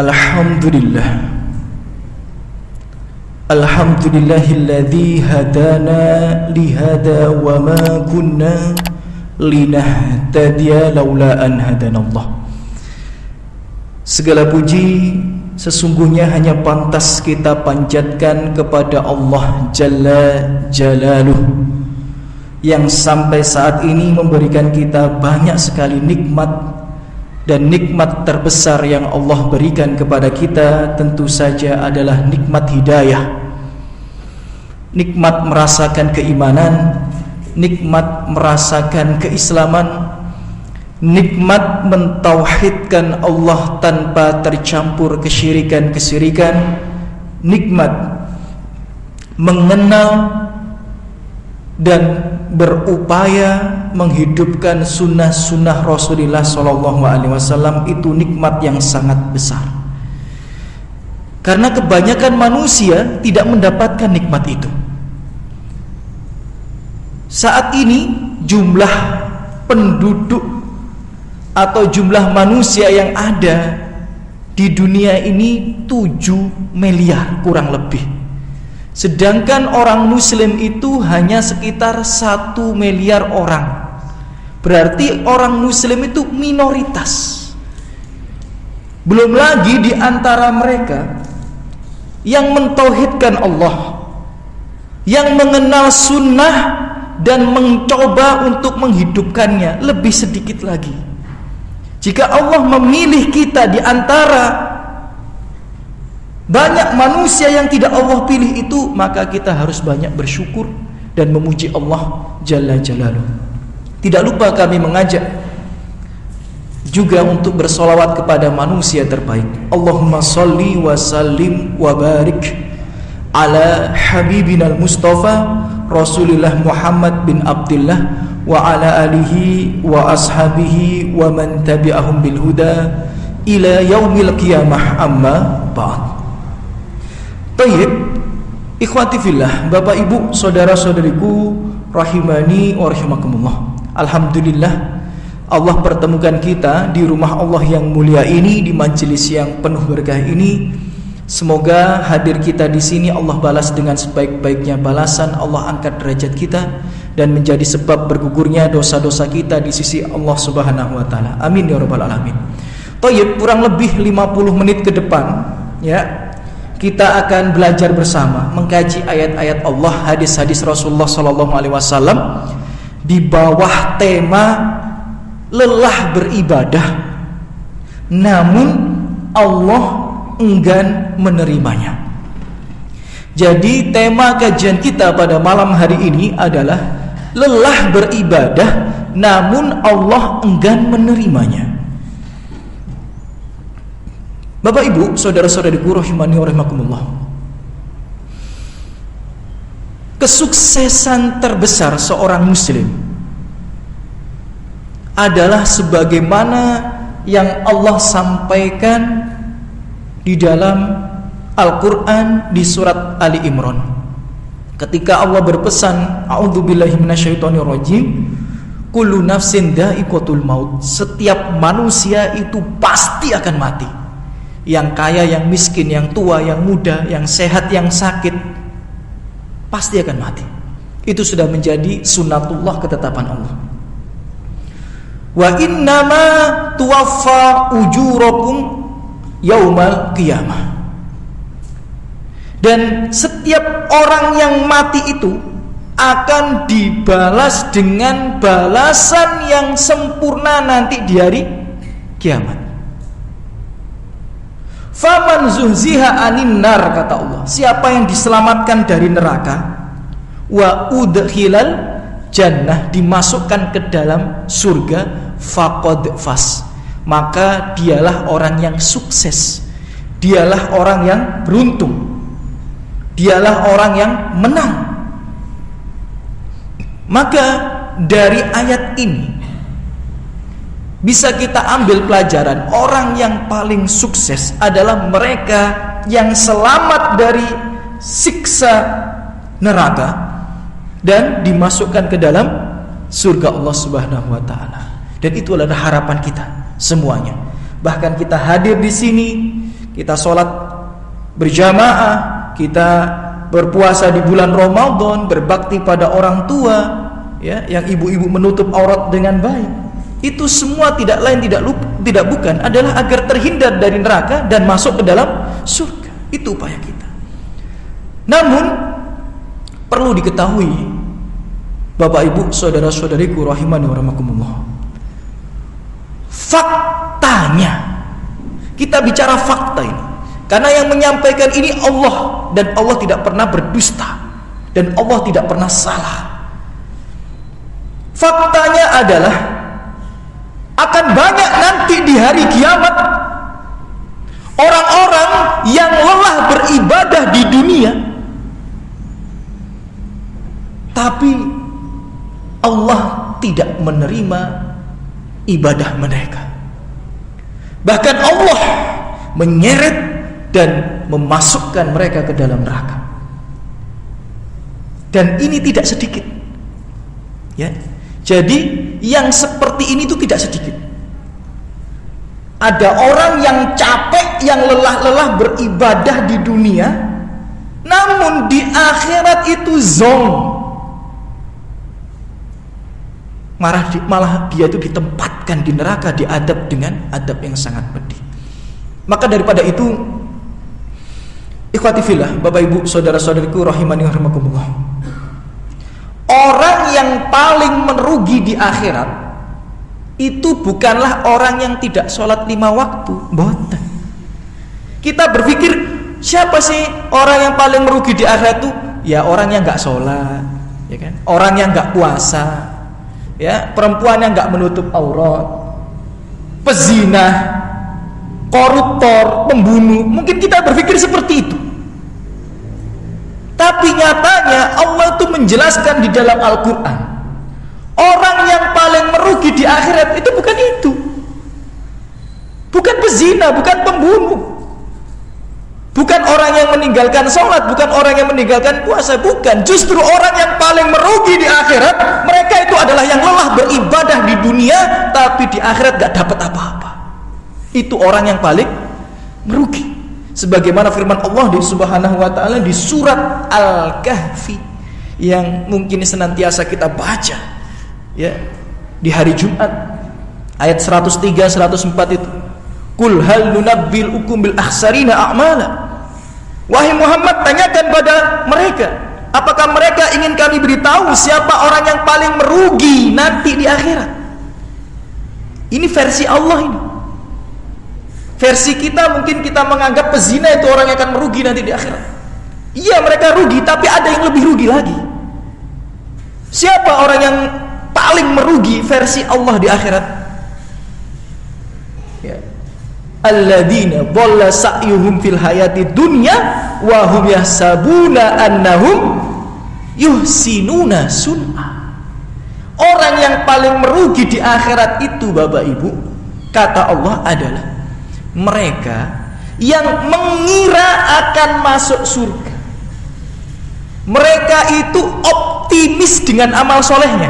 Alhamdulillah. Alhamdulillahilladzi hadana lihada wa ma kunna linahtadiya laula an hadanallah. Segala puji sesungguhnya hanya pantas kita panjatkan kepada Allah Jalla Jalaluh, yang sampai saat ini memberikan kita banyak sekali nikmat. Dan nikmat terbesar yang Allah berikan kepada kita tentu saja adalah nikmat hidayah, nikmat merasakan keimanan, nikmat merasakan keislaman, nikmat mentauhidkan Allah tanpa tercampur kesyirikan-kesyirikan, nikmat mengenal dan berupaya menghidupkan sunnah-sunnah Rasulullah SAW. Itu nikmat yang sangat besar, karena kebanyakan manusia tidak mendapatkan nikmat itu. Saat ini jumlah penduduk atau jumlah manusia yang ada di dunia ini 7 miliar kurang lebih. Sedangkan orang muslim itu hanya sekitar 1 miliar orang. Berarti orang muslim itu minoritas. Belum lagi di antara mereka yang mentauhidkan Allah, yang mengenal sunnah dan mencoba untuk menghidupkannya, lebih sedikit lagi. Jika Allah memilih kita di antara banyak manusia yang tidak Allah pilih itu, maka kita harus banyak bersyukur dan memuji Allah Jalla Jalaluh. Tidak lupa kami mengajak juga untuk bersolawat kepada manusia terbaik. Allahumma salli wa sallim wa barik ala habibinal mustafa Rasulullah Muhammad bin Abdullah wa ala alihi wa ashabihi wa man tabi'ahum bil huda ila yaumil qiyamah, amma ba'd. Baik, ikhwati fillah, Bapak Ibu, saudara-saudariku rahimani wa rahimakumullah. Alhamdulillah Allah pertemukan kita di rumah Allah yang mulia ini, di majelis yang penuh berkah ini. Semoga hadir kita di sini Allah balas dengan sebaik-baiknya balasan. Allah angkat derajat kita dan menjadi sebab bergugurnya dosa-dosa kita di sisi Allah Subhanahu wa taala. Amin ya rabbal alamin. Baik, kurang lebih 50 menit ke depan ya, kita akan belajar bersama mengkaji ayat-ayat Allah, hadis-hadis Rasulullah SAW di bawah tema lelah beribadah, namun Allah enggan menerimanya. Jadi tema kajian kita pada malam hari ini adalah lelah beribadah, namun Allah enggan menerimanya. Bapak Ibu, saudara-saudariku rahimani wa rahimakumullah. Kesuksesan terbesar seorang muslim adalah sebagaimana yang Allah sampaikan di dalam Al-Quran di surat Ali Imran. Ketika Allah berpesan, a'udzubillahi minasyaitonirrajim, kullu nafsin dha'iqatul maut. Setiap manusia itu pasti akan mati. Yang kaya, yang miskin, yang tua, yang muda, yang sehat, yang sakit, pasti akan mati. Itu sudah menjadi sunnatullah, ketetapan Allah. Wa innama tuwaffa ujurakum yaumal qiyamah. Dan setiap orang yang mati itu akan dibalas dengan balasan yang sempurna nanti di hari kiamat. Faman zuhziha anin nar, kata Allah, siapa yang diselamatkan dari neraka, wa udkhilal jannah, dimasukkan ke dalam surga, faqad faz, maka dialah orang yang sukses, dialah orang yang beruntung, dialah orang yang menang. Maka dari ayat ini bisa kita ambil pelajaran, orang yang paling sukses adalah mereka yang selamat dari siksa neraka dan dimasukkan ke dalam surga Allah Subhanahu wa taala. Dan itu adalah harapan kita semuanya. Bahkan kita hadir di sini, kita sholat berjamaah, kita berpuasa di bulan Ramadan, berbakti pada orang tua, ya, yang ibu-ibu menutup aurat dengan baik. Itu semua tidak lain tidak bukan adalah agar terhindar dari neraka dan masuk ke dalam surga. Itu upaya kita. Namun perlu diketahui, Bapak Ibu, saudara-saudariku rahimani wa rahimakumullah, faktanya, kita bicara fakta ini, karena yang menyampaikan ini Allah, dan Allah tidak pernah berdusta, dan Allah tidak pernah salah. Faktanya adalah akan banyak nanti di hari kiamat orang-orang yang lelah beribadah di dunia, tapi Allah tidak menerima ibadah mereka. Bahkan Allah menyeret dan memasukkan mereka ke dalam neraka. Dan ini tidak sedikit, ya. Jadi yang seperti ini itu tidak sedikit. Ada orang yang capek, yang lelah-lelah beribadah di dunia, namun di akhirat itu zonk. Malah dia itu ditempatkan di neraka, diadab dengan adab yang sangat pedih. Maka daripada itu, ikhwati fillah, Bapak Ibu, saudara-saudariku rahimani wa rahimakumullah, orang yang paling merugi di akhirat itu bukanlah orang yang tidak sholat 5 waktu. Boten. Kita berpikir, siapa sih orang yang paling merugi di akhirat itu? Ya orang yang gak sholat, ya kan? Orang yang gak puasa, ya, perempuan yang gak menutup aurat, pezina, koruptor, pembunuh. Mungkin kita berpikir seperti itu. Tapi nyatanya Allah itu menjelaskan di dalam Al-Quran, orang yang paling merugi di akhirat itu bukan itu. Bukan pezina, bukan pembunuh, bukan orang yang meninggalkan sholat, bukan orang yang meninggalkan puasa. Bukan. Justru orang yang paling merugi di akhirat, mereka itu adalah yang lelah beribadah di dunia, tapi di akhirat gak dapat apa-apa. Itu orang yang paling merugi. Sebagaimana firman Allah di Subhanahu wa ta'ala di surat Al-Kahfi, yang mungkin senantiasa kita baca, ya, di hari Jumat, ayat 103, 104 itu. Qul hal nunabbi'ukum bil akhsarina a'mala. Wahai Muhammad, tanyakan pada mereka, apakah mereka ingin kami beritahu siapa orang yang paling merugi nanti di akhirat? Ini versi Allah ini. Versi kita mungkin kita menganggap pezina itu orang yang akan merugi nanti di akhirat. Iya, mereka rugi, tapi ada yang lebih rugi lagi. Siapa orang yang paling merugi versi Allah di akhirat? Ya. Alladzina dhalla sa'yuhum fil hayati dunya wa hum yahsabuna annahum yuhsinuna sun'a. Orang yang paling merugi di akhirat itu, Bapak Ibu, kata Allah, adalah mereka yang mengira akan masuk surga. Mereka itu optimis dengan amal solehnya.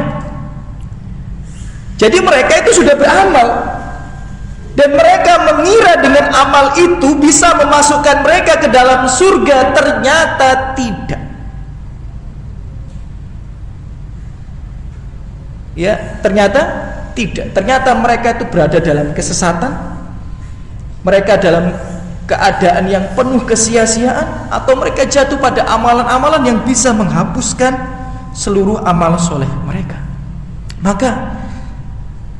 Jadi mereka itu sudah beramal, dan mereka mengira dengan amal itu bisa memasukkan mereka ke dalam surga. Ternyata tidak. Ya, ternyata tidak. Ternyata mereka itu berada dalam kesesatan. Mereka dalam keadaan yang penuh kesia-siaan, atau mereka jatuh pada amalan-amalan yang bisa menghapuskan seluruh amal soleh mereka. Maka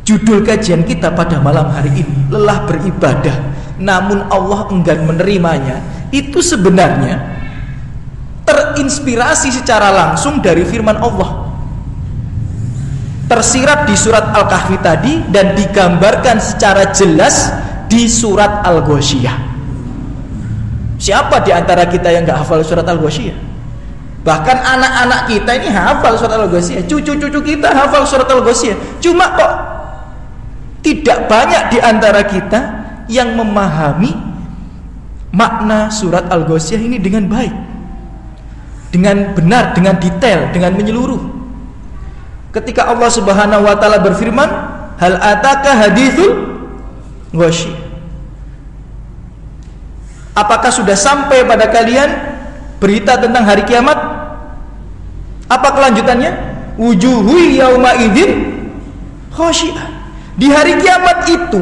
judul kajian kita pada malam hari ini, lelah beribadah namun Allah enggan menerimanya, itu sebenarnya terinspirasi secara langsung dari firman Allah, tersirat di surat Al-Kahfi tadi, dan digambarkan secara jelas di surat Al-Ghasyiyah. Siapa di antara kita yang gak hafal surat Al-Ghasyiyah? Bahkan anak-anak kita ini hafal surat Al-Ghasyiyah, cucu-cucu kita hafal surat Al-Ghasyiyah. Cuma kok tidak banyak di antara kita yang memahami makna surat Al-Ghasyiyah ini dengan baik, dengan benar, dengan detail, dengan menyeluruh. Ketika Allah Subhanahu wa ta'ala berfirman, hal ataka hadithul Ghasyiyah, Apakah sudah sampai pada kalian berita tentang hari kiamat? Apa kelanjutannya? Wujuhu yauma idzin khashi'ah. Di hari kiamat itu,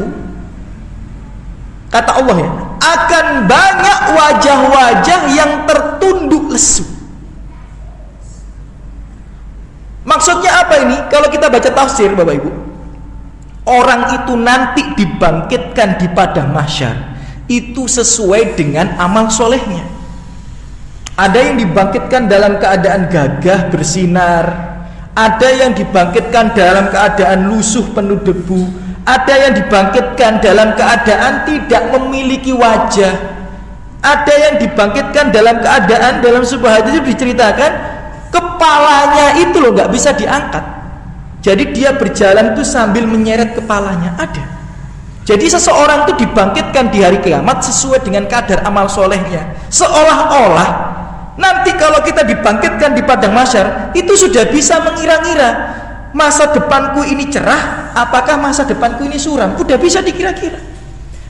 kata Allah ya, akan banyak wajah-wajah yang tertunduk lesu. Maksudnya apa ini? Kalau kita baca tafsir, Bapak Ibu, orang itu nanti dibangkitkan di padang mahsyar itu sesuai dengan amal solehnya. Ada yang dibangkitkan dalam keadaan gagah bersinar, ada yang dibangkitkan dalam keadaan lusuh penuh debu, ada yang dibangkitkan dalam keadaan tidak memiliki wajah, ada yang dibangkitkan dalam keadaan, dalam sebuah hadis diceritakan kepalanya itu loh nggak bisa diangkat. Jadi dia berjalan itu sambil menyeret kepalanya. Ada. Jadi seseorang itu dibangkitkan di hari kiamat sesuai dengan kadar amal solehnya. Seolah-olah nanti kalau kita dibangkitkan di padang mahsyar itu sudah bisa mengira-ngira masa depanku ini cerah, apakah masa depanku ini suram. Udah bisa dikira-kira.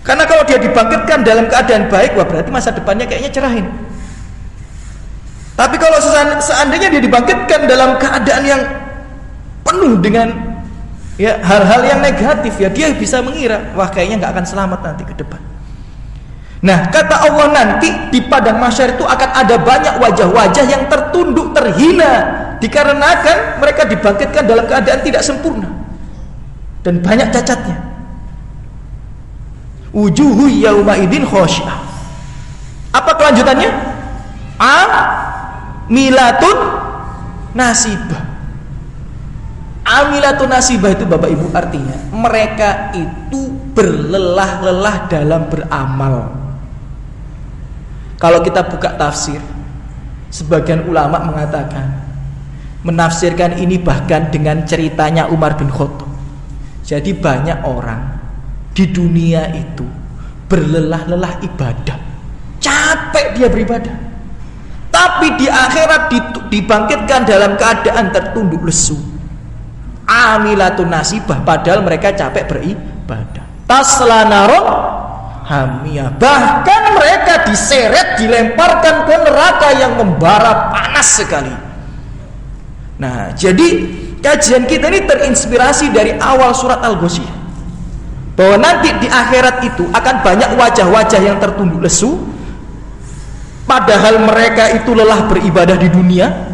Karena kalau dia dibangkitkan dalam keadaan baik, wah berarti masa depannya kayaknya cerah ini. Tapi kalau seandainya dia dibangkitkan dalam keadaan yang penuh dengan ya hal-hal yang negatif, ya dia bisa mengira, wah kayaknya nggak akan selamat nanti ke depan. Nah, kata Allah nanti di padang mahsyar itu akan ada banyak wajah-wajah yang tertunduk, terhina, dikarenakan mereka dibangkitkan dalam keadaan tidak sempurna dan banyak cacatnya. Wujuhu yauma idzin khashi'ah. Apa kelanjutannya? Amilatun nasibah. Amilatun nasibah itu Bapak Ibu artinya mereka itu berlelah-lelah dalam beramal. Kalau kita buka tafsir, sebagian ulama mengatakan, menafsirkan ini bahkan dengan ceritanya Umar bin Khattab. Jadi banyak orang di dunia itu berlelah-lelah ibadah, capek dia beribadah, tapi di akhirat dibangkitkan dalam keadaan tertunduk lesu. Amilatun nasibah, padahal mereka capek beribadah. Tasla naron hamiyah, bahkan mereka diseret, dilemparkan ke neraka yang membara panas sekali. Nah, jadi kajian kita ini terinspirasi dari awal surat Al-Ghasyiyah, bahwa nanti di akhirat itu akan banyak wajah-wajah yang tertunduk lesu, padahal mereka itu lelah beribadah di dunia,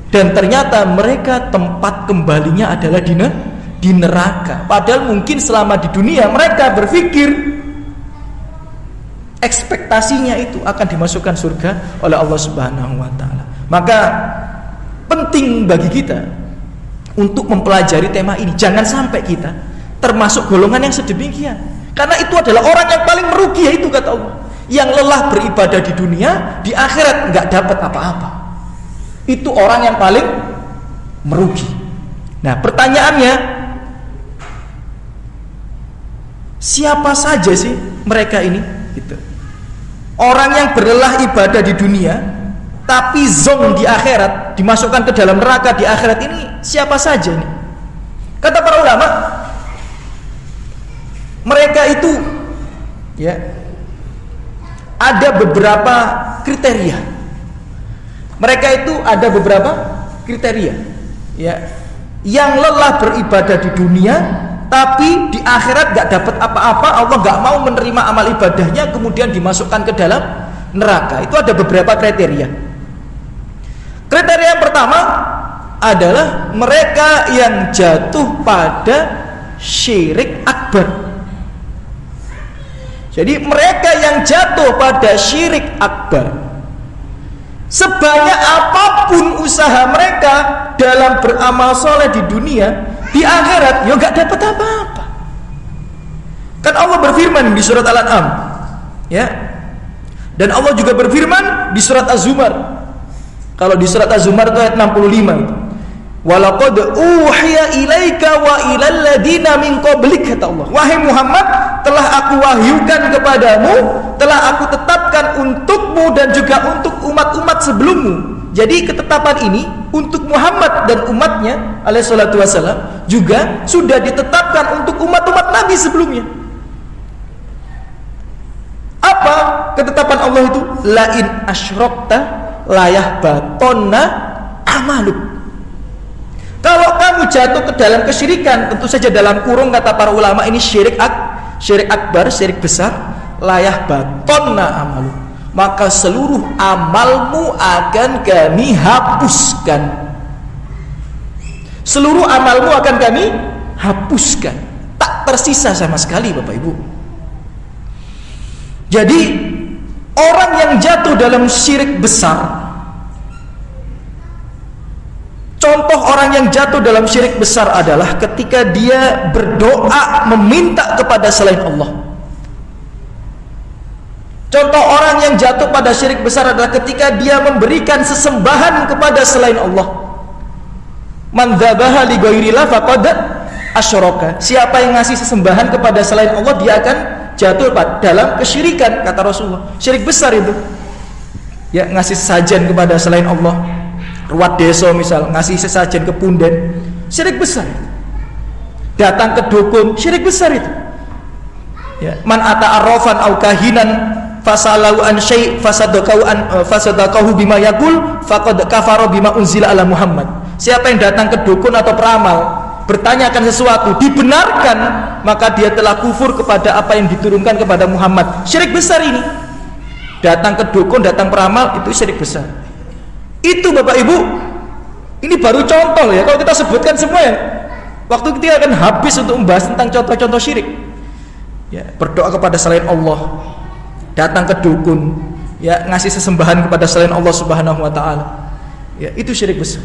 dan ternyata mereka tempat kembalinya adalah di neraka. Padahal mungkin selama di dunia mereka berpikir ekspektasinya itu akan dimasukkan surga oleh Allah Subhanahu wa taala. Maka penting bagi kita untuk mempelajari tema ini. Jangan sampai kita termasuk golongan yang sedemikian. Karena itu adalah orang yang paling merugi, yaitu kata Allah, yang lelah beribadah di dunia, di akhirat nggak dapat apa-apa. Itu orang yang paling merugi. Nah, pertanyaannya, siapa saja sih mereka ini? Gitu. Orang yang berlelah ibadah di dunia, tapi zong di akhirat, dimasukkan ke dalam neraka di akhirat ini, siapa saja ini? Kata para ulama, mereka itu ya ada beberapa kriteria. Mereka itu ada beberapa kriteria, ya, yang lelah beribadah di dunia, tapi di akhirat gak dapat apa-apa. Allah gak mau menerima amal ibadahnya, kemudian dimasukkan ke dalam neraka. Itu ada beberapa kriteria. Kriteria yang pertama adalah mereka yang jatuh pada syirik akbar. Jadi mereka yang jatuh pada syirik akbar, sebanyak apapun usaha mereka dalam beramal soleh di dunia, di akhirat ya gak dapat apa-apa. Kan Allah berfirman di surat Al-An'am, ya, dan Allah juga berfirman di surat Az-Zumar. Kalau di surat Az-Zumar itu ayat 65, walaqad uhiya ilaika wa ilal ladina min qablik, kata Allah, wahai Muhammad, telah aku wahyukan kepadamu, telah aku tetapkan untukmu dan juga untuk umat-umat sebelummu. Jadi ketetapan ini untuk Muhammad dan umatnya alaihi salatu wassalam juga sudah ditetapkan untuk umat-umat Nabi sebelumnya. Apa ketetapan Allah itu? Lain asyrakta layahbatonna amaluk. Kalau kamu jatuh ke dalam kesyirikan, tentu saja dalam kurung kata para ulama ini syirik akbar, syirik besar, layahbatonna amaluk, maka seluruh amalmu akan kami hapuskan. Seluruh amalmu akan kami hapuskan, tak tersisa sama sekali, Bapak Ibu. Jadi orang yang jatuh dalam syirik besar, contoh orang yang jatuh dalam syirik besar adalah ketika dia berdoa meminta kepada selain Allah. Contoh orang yang jatuh pada syirik besar adalah ketika dia memberikan sesembahan kepada selain Allah. Man dzabaha li ghairillah faqad asyraka. Siapa yang ngasih sesembahan kepada selain Allah, dia akan jatuh dalam kesyirikan, kata Rasulullah. Syirik besar itu. Ya, ngasih sesajen kepada selain Allah. Ruwat desa misal, ngasih sesajen ke punden, syirik besar. Datang ke dukun, syirik besar itu. Ya, man ata arrafan au kahinan fasalahu an syai' fasadaqahu bima yaqul faqad kafara bima unzila ala Muhammad. Siapa yang datang ke dukun atau peramal, bertanyakan sesuatu, dibenarkan, maka dia telah kufur kepada apa yang diturunkan kepada Muhammad. Syirik besar ini. Datang ke dukun, datang peramal, itu syirik besar. Itu Bapak Ibu, ini baru contoh ya. Kalau kita sebutkan semua ya, waktu kita akan habis untuk membahas tentang contoh-contoh syirik. Ya, berdoa kepada selain Allah, datang ke dukun, ya, ngasih sesembahan kepada selain Allah Subhanahu wa taala. Ya, itu syirik besar.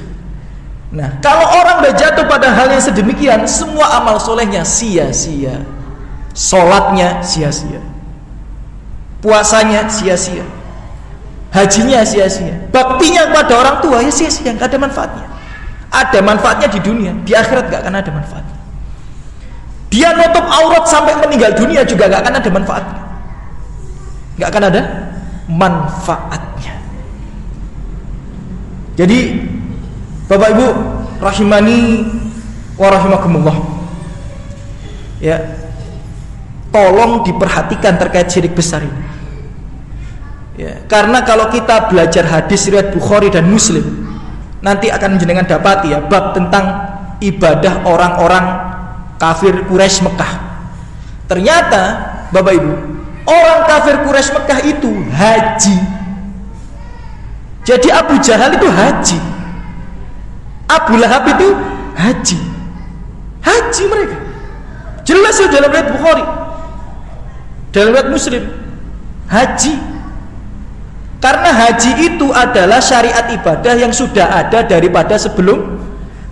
Nah, kalau orang udah jatuh pada hal yang sedemikian, semua amal solehnya sia-sia, sholatnya sia-sia, puasanya sia-sia, hajinya sia-sia, baktinya kepada orang tua ya sia-sia, nggak ada manfaatnya. Ada manfaatnya di dunia, di akhirat nggak akan ada manfaatnya. Dia nutup aurat sampai meninggal dunia juga nggak akan ada manfaatnya, nggak akan ada manfaatnya. Jadi Bapak Ibu rahimani wa rahimakumullah, ya, tolong diperhatikan terkait syirik besar ini. Ya, karena kalau kita belajar hadis riwayat Bukhari dan Muslim, nanti akan jenengan dapati ya bab tentang ibadah orang-orang kafir Quraisy Mekah. Ternyata Bapak Ibu, orang kafir Quraisy Mekah itu haji. Jadi Abu Jahal itu haji, Abu Lahab itu haji. Haji mereka. Jelas ya dalam riwayat Bukhari, dalam riwayat Muslim, haji. Karena haji itu adalah syariat ibadah yang sudah ada daripada sebelum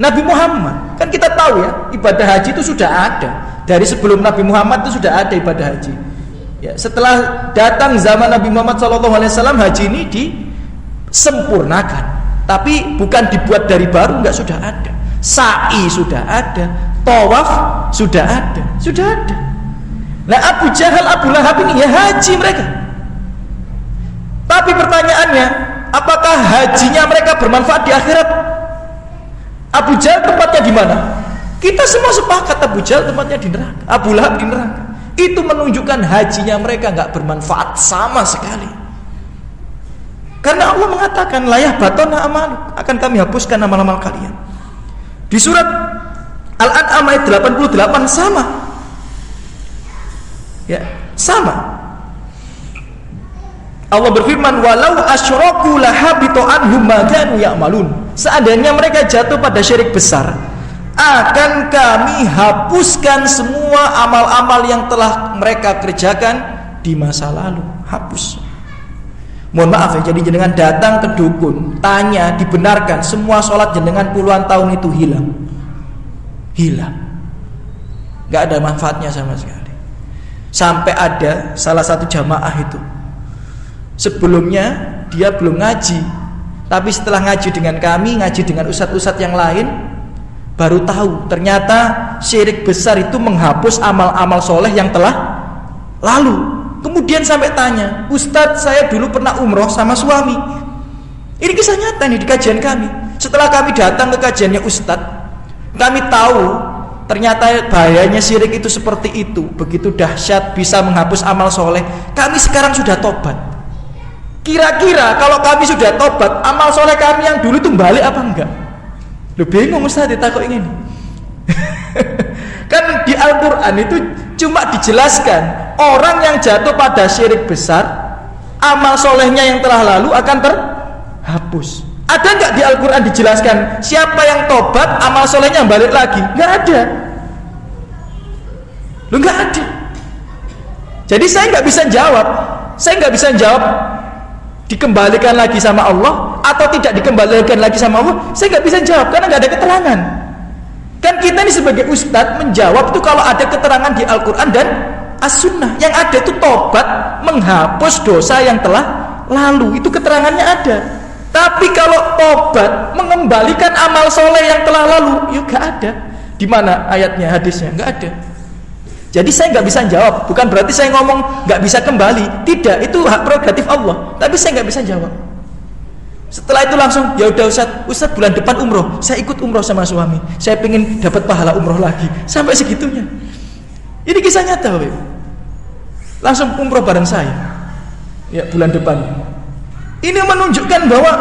Nabi Muhammad. Kan kita tahu ya, ibadah haji itu sudah ada dari sebelum Nabi Muhammad, itu sudah ada ibadah haji. Ya, setelah datang zaman Nabi Muhammad SAW, haji ini disempurnakan. Tapi bukan dibuat dari baru, enggak, sudah ada. Sa'i sudah ada, tawaf sudah ada, sudah ada. Nah, Abu Jahal, Abu Lahab ini ya haji mereka. Tapi pertanyaannya, apakah hajinya mereka bermanfaat di akhirat? Abu Jahal tempatnya di mana? Kita semua sepakat Abu Jahal tempatnya di neraka, Abu Lahab di neraka. Itu menunjukkan hajinya mereka enggak bermanfaat sama sekali. Karena Allah mengatakan layah batona amal, akan kami hapuskan amal-amal kalian. Di surat Al-An'am ayat 88 sama. Ya, sama. Allah berfirman, walau asyraku lahabita anhum ma kanu ya'malun. Seandainya mereka jatuh pada syirik besar, akan kami hapuskan semua amal-amal yang telah mereka kerjakan di masa lalu. Hapus. Mohon maaf ya, jadi jenengan datang ke dukun, tanya, dibenarkan, semua sholat jenengan puluhan tahun itu hilang. Gak ada manfaatnya sama sekali. Sampai ada salah satu jamaah itu, sebelumnya dia belum ngaji, tapi setelah ngaji dengan kami, ngaji dengan ustadz-ustadz yang lain, baru tahu ternyata syirik besar itu menghapus amal-amal soleh yang telah lalu. Kemudian sampai tanya, Ustadz, saya dulu pernah umroh sama suami. Ini kisah nyata nih di kajian kami. Setelah kami datang ke kajiannya Ustadz, kami tahu ternyata bahayanya syirik itu seperti itu, begitu dahsyat, bisa menghapus amal soleh. Kami sekarang sudah tobat. Kira-kira kalau kami sudah tobat, amal soleh kami yang dulu itu balik apa enggak? Lu bingung Ustaz ditakut ini. Kan di Al-Quran itu cuma dijelaskan orang yang jatuh pada syirik besar, amal solehnya yang telah lalu akan terhapus. Ada nggak di Al-Quran dijelaskan siapa yang tobat amal solehnya balik lagi? Nggak ada. Lu nggak ada. Jadi saya nggak bisa jawab. Saya nggak bisa jawab dikembalikan lagi sama Allah atau tidak dikembalikan lagi sama Allah. Saya nggak bisa jawab karena nggak ada keterangan. Kan kita ini sebagai ustadz menjawab itu kalau ada keterangan di Al-Quran dan As-Sunnah. Yang ada itu tobat menghapus dosa yang telah lalu, itu keterangannya ada. Tapi kalau tobat mengembalikan amal soleh yang telah lalu, yuk gak ada. Di mana ayatnya, hadisnya? Gak ada. Jadi saya nggak bisa jawab. Bukan berarti saya ngomong nggak bisa kembali. Tidak, itu hak prerogatif Allah. Tapi saya nggak bisa jawab. Setelah itu langsung, ya udah Ustaz bulan depan umroh. Saya ikut umroh sama suami. Saya pengen dapat pahala umroh lagi. Sampai segitunya. Ini kisah nyata, Bapak. Langsung umroh bareng saya. Ya bulan depan. Ini menunjukkan bahwa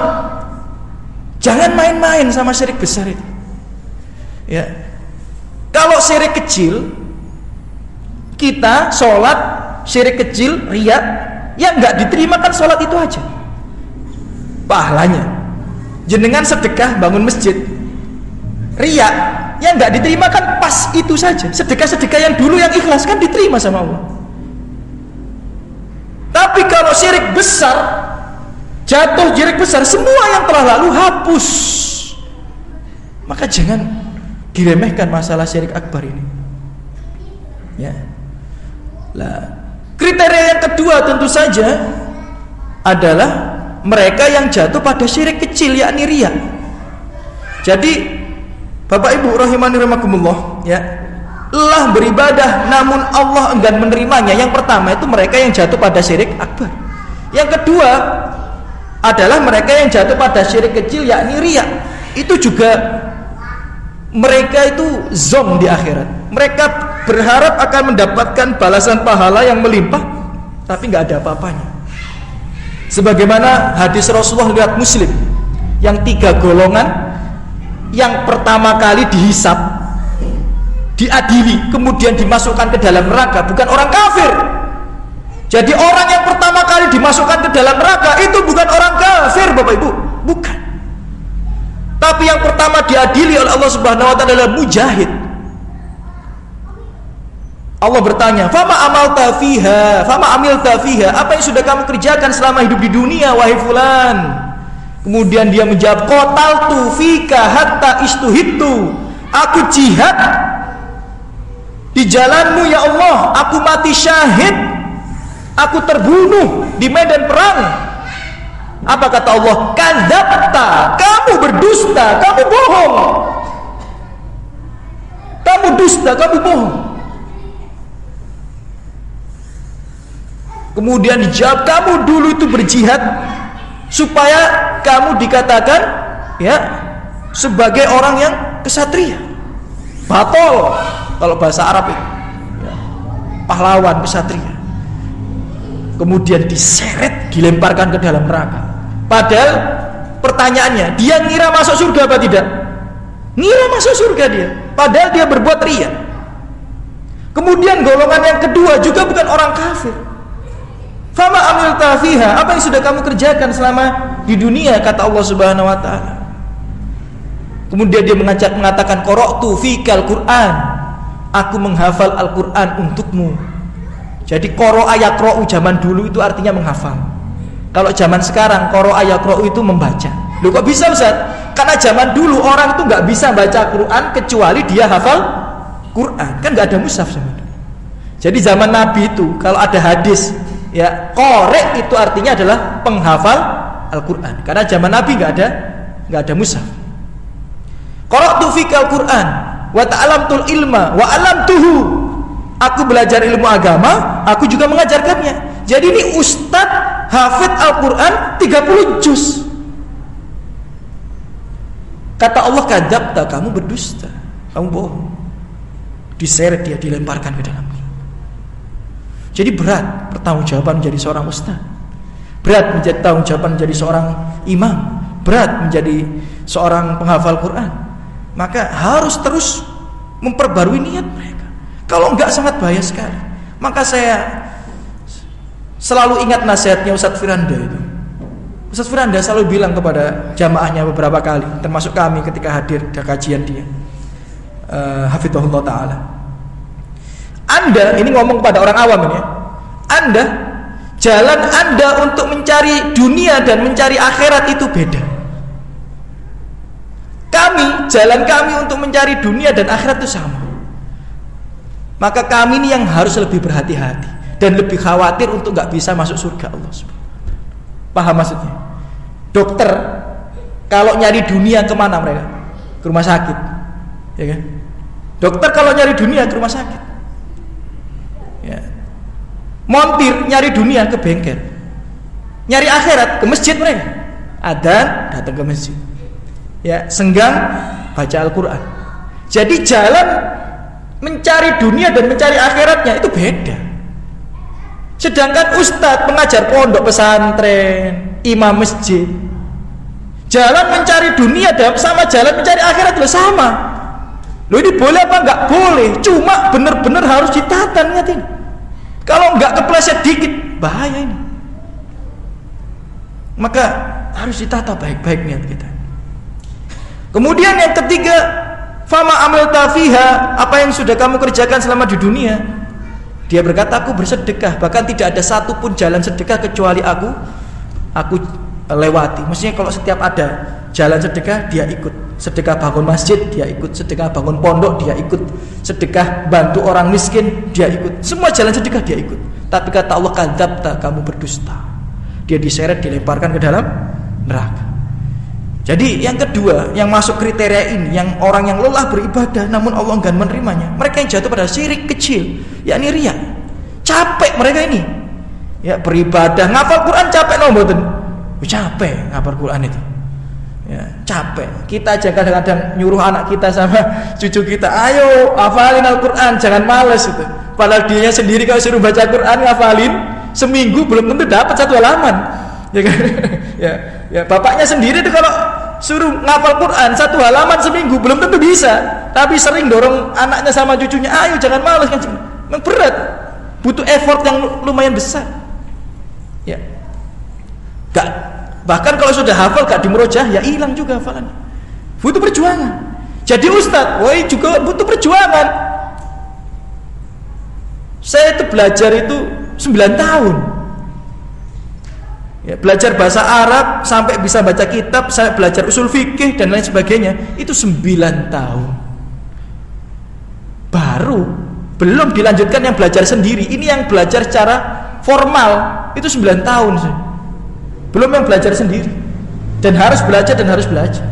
jangan main-main sama syirik besar itu. Ya. Kalau syirik kecil, kita sholat syirik kecil, riya, yang nggak diterima kan sholat itu aja. Pahalanya. Jenengan sedekah bangun masjid, riya, yang nggak diterima kan pas itu saja. Sedekah-sedekah yang dulu yang ikhlas kan diterima sama Allah. Tapi kalau syirik besar, jatuh syirik besar, semua yang telah lalu hapus. Maka jangan diremehkan masalah syirik akbar ini. Ya. Lah, kriteria yang kedua tentu saja adalah mereka yang jatuh pada syirik kecil, yakni riya. Jadi Bapak Ibu rahimani rahimakumullah, ya, lelah beribadah namun Allah enggan menerimanya. Yang pertama itu mereka yang jatuh pada syirik akbar. Yang kedua adalah mereka yang jatuh pada syirik kecil, yakni riya. Itu juga mereka itu zong di akhirat. Mereka berharap akan mendapatkan balasan pahala yang melimpah, tapi nggak ada apa-apanya. Sebagaimana hadis Rasulullah riwayat Muslim, yang 3 golongan, yang pertama kali dihisab, diadili, kemudian dimasukkan ke dalam neraka, bukan orang kafir. Jadi orang yang pertama kali dimasukkan ke dalam neraka itu bukan orang kafir, Bapak Ibu, bukan. Tapi yang pertama diadili oleh Allah Subhanahu wa taala adalah mujahid. Allah bertanya, "Fama amalta fiha? Fama amilta fiha?" Apa yang sudah kamu kerjakan selama hidup di dunia, wahai fulan? Kemudian dia menjawab, "Qataltu fika hatta istuhittu." Aku jihad di jalanmu ya Allah, aku mati syahid. Aku terbunuh di medan perang. Apa kata Allah? "Kadzabta." Kamu berdusta, kamu bohong. Kamu dusta, kamu bohong. Kemudian dijawab, kamu dulu itu berjihad supaya kamu dikatakan ya sebagai orang yang kesatria, batol kalau bahasa Arab itu, ya, pahlawan kesatria. Kemudian diseret, dilemparkan ke dalam neraka. Padahal pertanyaannya, dia ngira masuk surga apa tidak? Ngira masuk surga dia, padahal dia berbuat riya. Kemudian golongan yang kedua juga bukan orang kafir. Fama amilta fiha, apa yang sudah kamu kerjakan selama di dunia, kata Allah Subhanahu wa taala. Kemudian dia mengatakan, qara'tu fikal Qur'an, aku menghafal Al-Qur'an untukmu. Jadi qara'a yaqra'u zaman dulu itu artinya menghafal. Kalau zaman sekarang qara'a yaqra'u itu membaca. Loh kok bisa Ustaz? Karena zaman dulu orang itu nggak bisa baca Quran kecuali dia hafal Quran. Kan nggak ada mushaf zaman dulu. Jadi zaman Nabi itu kalau ada hadis, ya qari' itu artinya adalah penghafal Al-Quran. Karena zaman Nabi nggak ada mushaf. Qara'tu fikal Quran wa ta'alamtul ilma wa alamtuhu. Aku belajar ilmu agama, aku juga mengajarkannya. Jadi ini ustadz hafid Al-Quran 30 juz. Kata Allah, kadzabta, kamu berdusta, kamu bohong. diseret dia, dilemparkan ke dalam. Jadi berat pertanggungjawaban menjadi seorang ustaz, berat menjadi tanggung-jawaban menjadi seorang imam, berat menjadi seorang penghafal Quran. Maka harus terus memperbarui niat mereka. Kalau enggak sangat bahaya sekali. Maka saya selalu ingat nasihatnya Ustadz Firanda itu. Ustadz Firanda selalu bilang kepada jamaahnya beberapa kali, termasuk kami ketika hadir di kajian dia, hafizahullah ta'ala, Anda, ini ngomong kepada orang awam ini ya, Anda, jalan Anda untuk mencari dunia dan mencari akhirat itu beda. Jalan kami untuk mencari dunia dan akhirat itu sama. Maka kami ini yang harus lebih berhati-hati dan lebih khawatir untuk gak bisa masuk surga Allah SWT. Paham maksudnya? Dokter kalau nyari dunia kemana mereka? Ke rumah sakit, ya kan? Dokter kalau nyari dunia ke rumah sakit, ya. Montir nyari dunia ke bengkel, nyari akhirat ke masjid mereka. Adzan datang ke masjid, ya, senggang baca Al-Quran. Jadi jalan mencari dunia dan mencari akhiratnya itu beda. Sedangkan ustadz pengajar pondok pesantren, imam masjid, jalan mencari dunia sama jalan mencari akhirat itu sama. Loh, ini boleh apa enggak boleh? Cuma benar-benar harus ditata niatin. Kalau enggak kepleset dikit bahaya ini. Maka harus ditata baik-baik niat kita. Kemudian yang ketiga, fama amilta fiha, apa yang sudah kamu kerjakan selama di dunia? Dia berkata, aku bersedekah, bahkan tidak ada satupun jalan sedekah kecuali aku lewati. Maksudnya kalau setiap ada jalan sedekah dia ikut. Sedekah bangun masjid dia ikut, sedekah bangun pondok dia ikut, sedekah bantu orang miskin dia ikut. Semua jalan sedekah dia ikut. Tapi kata Allah, kadzabta, kamu berdusta. Dia diseret, dilemparkan ke dalam neraka. Jadi yang kedua, yang masuk kriteria ini, yang orang yang lelah beribadah namun Allah enggan menerimanya, mereka yang jatuh pada syirik kecil, yakni riya. Capek mereka ini, ya, beribadah, ngapal Quran capek nomboten. Capek ngapal Quran itu, ya, capek. Kita aja kadang-kadang nyuruh anak kita sama cucu kita, ayo hafalin Al-Quran, jangan males itu. Padahal dia sendiri kalau suruh baca Quran ngafalin seminggu belum tentu dapat satu halaman, ya kan? Ya, bapaknya sendiri itu kalau suruh ngafal Quran satu halaman seminggu belum tentu bisa, tapi sering dorong anaknya sama cucunya, ayo jangan malas kan. Memang berat, butuh effort yang lumayan besar, ya. Gak, bahkan kalau sudah hafal gak dimurojah, ya hilang juga hafalannya. Butuh perjuangan. Jadi ustadz, woi juga butuh perjuangan. Saya itu belajar itu 9 tahun. Ya, belajar bahasa Arab sampai bisa baca kitab, saya belajar usul fikih dan lain sebagainya itu 9 tahun. Baru belum dilanjutkan yang belajar sendiri. Ini yang belajar secara formal itu 9 tahun sih. Belum yang belajar sendiri. Dan harus belajar dan harus belajar.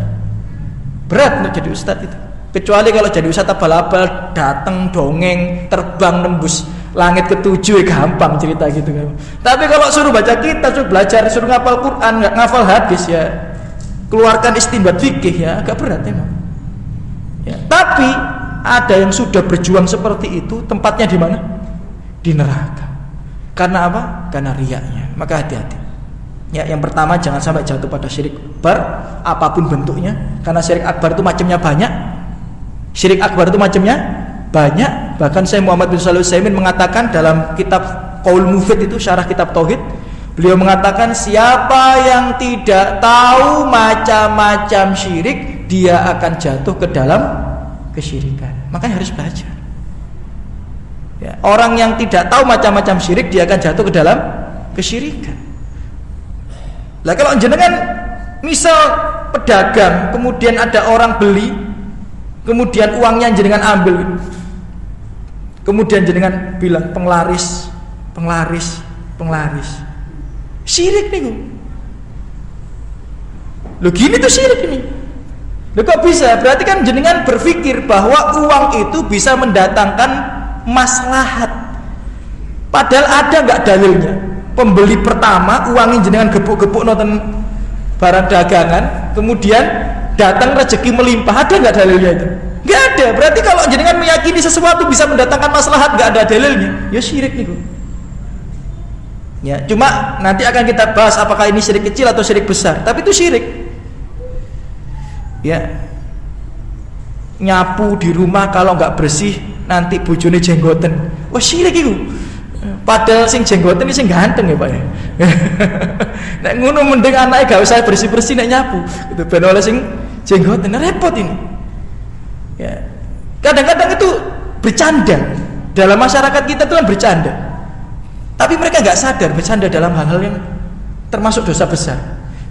Berat untuk jadi ustadz itu. Kecuali kalau jadi ustadz abal-abal, datang dongeng, terbang nembus langit ketujuh, gampang cerita gitu kan. Tapi kalau suruh baca kitab, suruh belajar, suruh ngafal Quran, nggak ngafal hadis, ya keluarkan istinbat fikih, ya agak berat emang. Ya, tapi ada yang sudah berjuang seperti itu, tempatnya di mana? Di neraka. Karena apa? Karena riyanya. Maka hati-hati. Ya, yang pertama jangan sampai jatuh pada syirik akbar, apapun bentuknya. Karena syirik akbar itu macamnya banyak. Syirik akbar itu macamnya banyak. Bahkan saya Muhammad bin Shalih Al-Utsaimin mengatakan dalam kitab Qaul Mufid itu syarah kitab tauhid, beliau mengatakan siapa yang tidak tahu macam-macam syirik, dia akan jatuh ke dalam kesyirikan. Makanya harus belajar. Ya, orang yang tidak tahu macam-macam syirik, dia akan jatuh ke dalam kesyirikan. Lah kalau jenengan misal pedagang, kemudian ada orang beli, kemudian uangnya jenengan ambil, kemudian jenengan bilang penglaris, syirik nih. Loh gini tuh syirik ini. Loh kok bisa? Berarti kan jenengan berpikir bahwa uang itu bisa mendatangkan maslahat. Padahal ada nggak dalilnya? Pembeli pertama uangin jenengan gebuk-gebuk nonton barang dagangan, kemudian datang rezeki melimpah, ada nggak dalilnya itu? Nggak ada. Berarti kalau jenengan meyakini sesuatu bisa mendatangkan maslahat nggak ada dalilnya, ya syirik nih. Ya, cuma nanti akan kita bahas apakah ini syirik kecil atau syirik besar. Tapi itu syirik. Ya. Nyapu di rumah kalau nggak bersih nanti bojone jenggoten. Wah, syirik itu. Padahal sing jenggoten ini sing ganteng ya, Pak ya. Nek ngono mending anake gak usah bersih-bersih nek nyapu. Itu ben oleh sing jenggoten repot ini. Ya. Kadang-kadang itu bercanda. Dalam masyarakat kita itu kan bercanda. Tapi mereka nggak sadar bercanda dalam hal-hal yang termasuk dosa besar.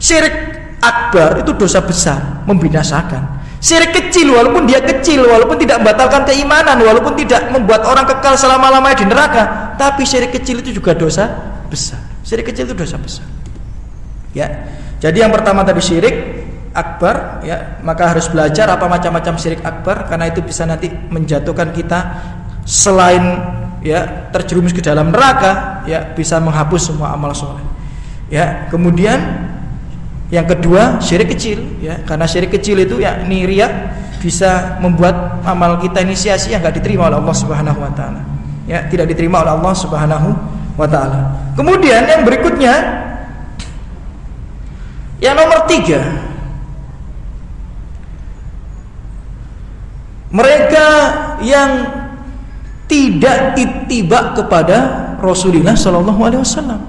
Syirik akbar itu dosa besar, membinasakan. Syirik kecil walaupun dia kecil, walaupun tidak membatalkan keimanan, walaupun tidak membuat orang kekal selama-lamanya di neraka, tapi syirik kecil itu juga dosa besar. Syirik kecil itu dosa besar. Ya. Jadi yang pertama tadi syirik akbar, ya, maka harus belajar apa macam-macam syirik akbar karena itu bisa nanti menjatuhkan kita selain ya terjerumus ke dalam neraka, ya bisa menghapus semua amal soleh. Ya, kemudian yang kedua syirik kecil, ya karena syirik kecil itu ya ini riya bisa membuat amal kita ini sia-sia, nggak diterima oleh Allah Subhanahu Wa Taala. Ya tidak diterima oleh Allah Subhanahu Wa Taala. Kemudian yang berikutnya, yang nomor 3, mereka yang tidak ittiba kepada Rasulullah Shallallahu Alaihi Wasallam,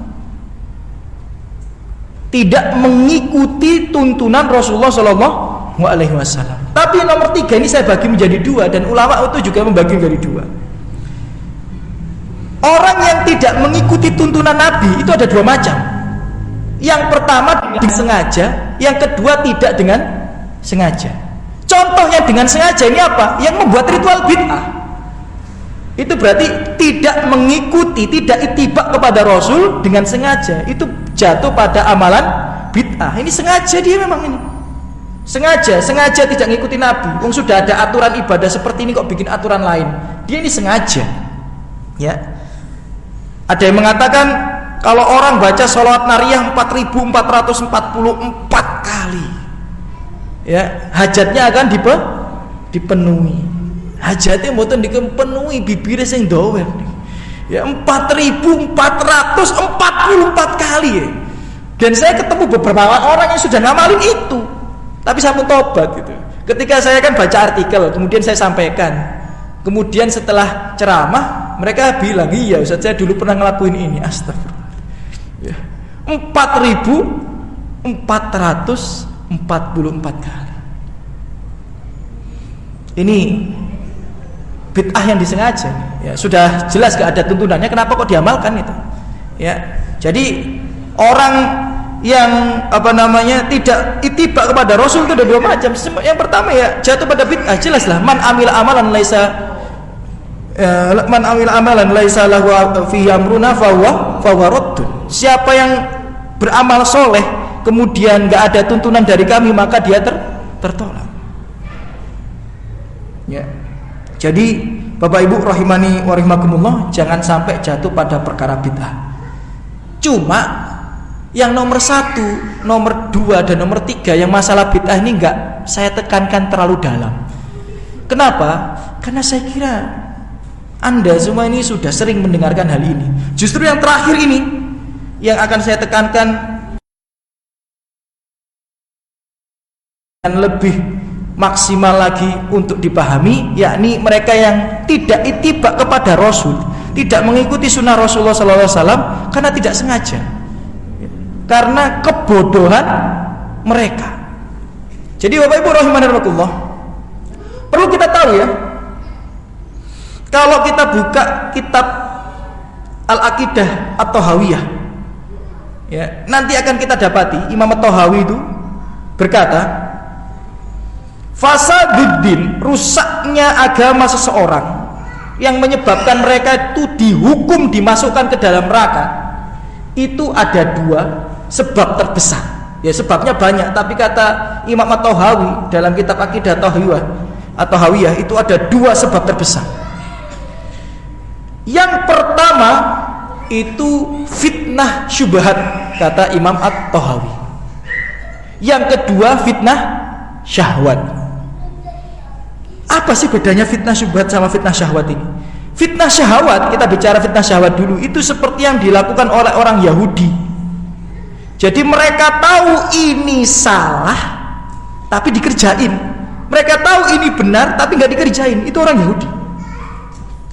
tidak mengikuti tuntunan Rasulullah Shallallahu Alaihi Wasallam. Tapi nomor 3 ini saya bagi menjadi 2 dan ulama itu juga membagi menjadi 2. Orang yang tidak mengikuti tuntunan Nabi itu ada 2 macam. Yang pertama dengan sengaja, yang kedua tidak dengan sengaja. Contohnya dengan sengaja ini apa? Yang membuat ritual bid'ah. Itu berarti tidak mengikuti, tidak ittiba kepada Rasul dengan sengaja. Itu jatuh pada amalan bid'ah. Ini sengaja dia memang ini. Sengaja tidak ngikuti Nabi. Wong sudah ada aturan ibadah seperti ini kok bikin aturan lain. Dia ini sengaja. Ya. Ada yang mengatakan kalau orang baca sholawat nariyah 4444 kali, ya, hajatnya akan dipenuhi. Hajatnya mboten dipenuhi, bibirnya sing dower. Ya 4444 kali ya. Dan saya ketemu beberapa orang yang sudah ngamalin itu. Tapi saya mau tobat gitu. Ketika saya kan baca artikel, kemudian saya sampaikan. Kemudian setelah ceramah, mereka bilang, "Iya Ustaz, saya dulu pernah ngelakuin ini." Astagfirullah. Ya. 4444 kali. Ini bid'ah yang disengaja. Ya, sudah jelas gak ada tuntunannya, kenapa kok diamalkan itu? Ya. Jadi orang yang tidak ittiba kepada Rasul itu ada 2 macam. Yang pertama ya jatuh pada bid'ah, jelaslah man amila amalan laisa lahu fihi amruna fahuwa raddun. Siapa yang beramal soleh kemudian gak ada tuntunan dari kami maka dia tertolak. Ya. Jadi Bapak Ibu rahimani wa rahimakumullah, jangan sampai jatuh pada perkara bid'ah. Cuma yang nomor 1, nomor 2 dan nomor 3 yang masalah bid'ah ini enggak saya tekankan terlalu dalam. Kenapa? Karena saya kira Anda semua ini sudah sering mendengarkan hal ini. Justru yang terakhir ini yang akan saya tekankan dan lebih maksimal lagi untuk dipahami, yakni mereka yang tidak ittiba kepada Rasul, tidak mengikuti sunnah Rasulullah SAW karena tidak sengaja, karena kebodohan mereka. Jadi Bapak Ibu rahimani rahimakumullah, perlu kita tahu ya, kalau kita buka kitab Al-Aqidah At-Thahawiyah, ya, nanti akan kita dapati Imam At-Tahawi itu berkata, fasaduddin, rusaknya agama seseorang yang menyebabkan mereka itu dihukum dimasukkan ke dalam neraka, itu ada 2 sebab terbesar. Ya sebabnya banyak, tapi kata Imam At-Tahawi dalam kitab Aqidah At-Tahawiyah itu ada 2 sebab terbesar. Yang pertama itu fitnah syubhat, kata Imam At-Tahawi. Yang kedua fitnah syahwat. Apa sih bedanya fitnah syubhat sama fitnah syahwat ini? Fitnah syahwat, kita bicara fitnah syahwat dulu, itu seperti yang dilakukan oleh orang Yahudi. Jadi mereka tahu ini salah tapi dikerjain. Mereka tahu ini benar tapi nggak dikerjain. Itu orang Yahudi.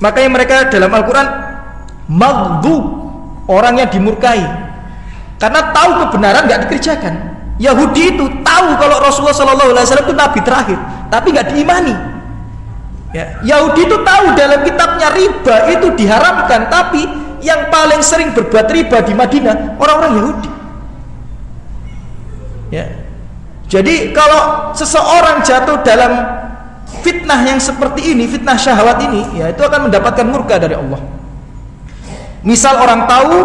Makanya mereka dalam Al-Quran maghdub, orang yang dimurkai karena tahu kebenaran nggak dikerjakan. Yahudi itu tahu kalau Rasulullah SAW itu nabi terakhir tapi nggak diimani. Ya, Yahudi itu tahu dalam kitabnya riba itu diharamkan, tapi yang paling sering berbuat riba di Madinah orang-orang Yahudi. Ya. Jadi kalau seseorang jatuh dalam fitnah yang seperti ini, fitnah syahwat ini, ya itu akan mendapatkan murka dari Allah. Misal orang tahu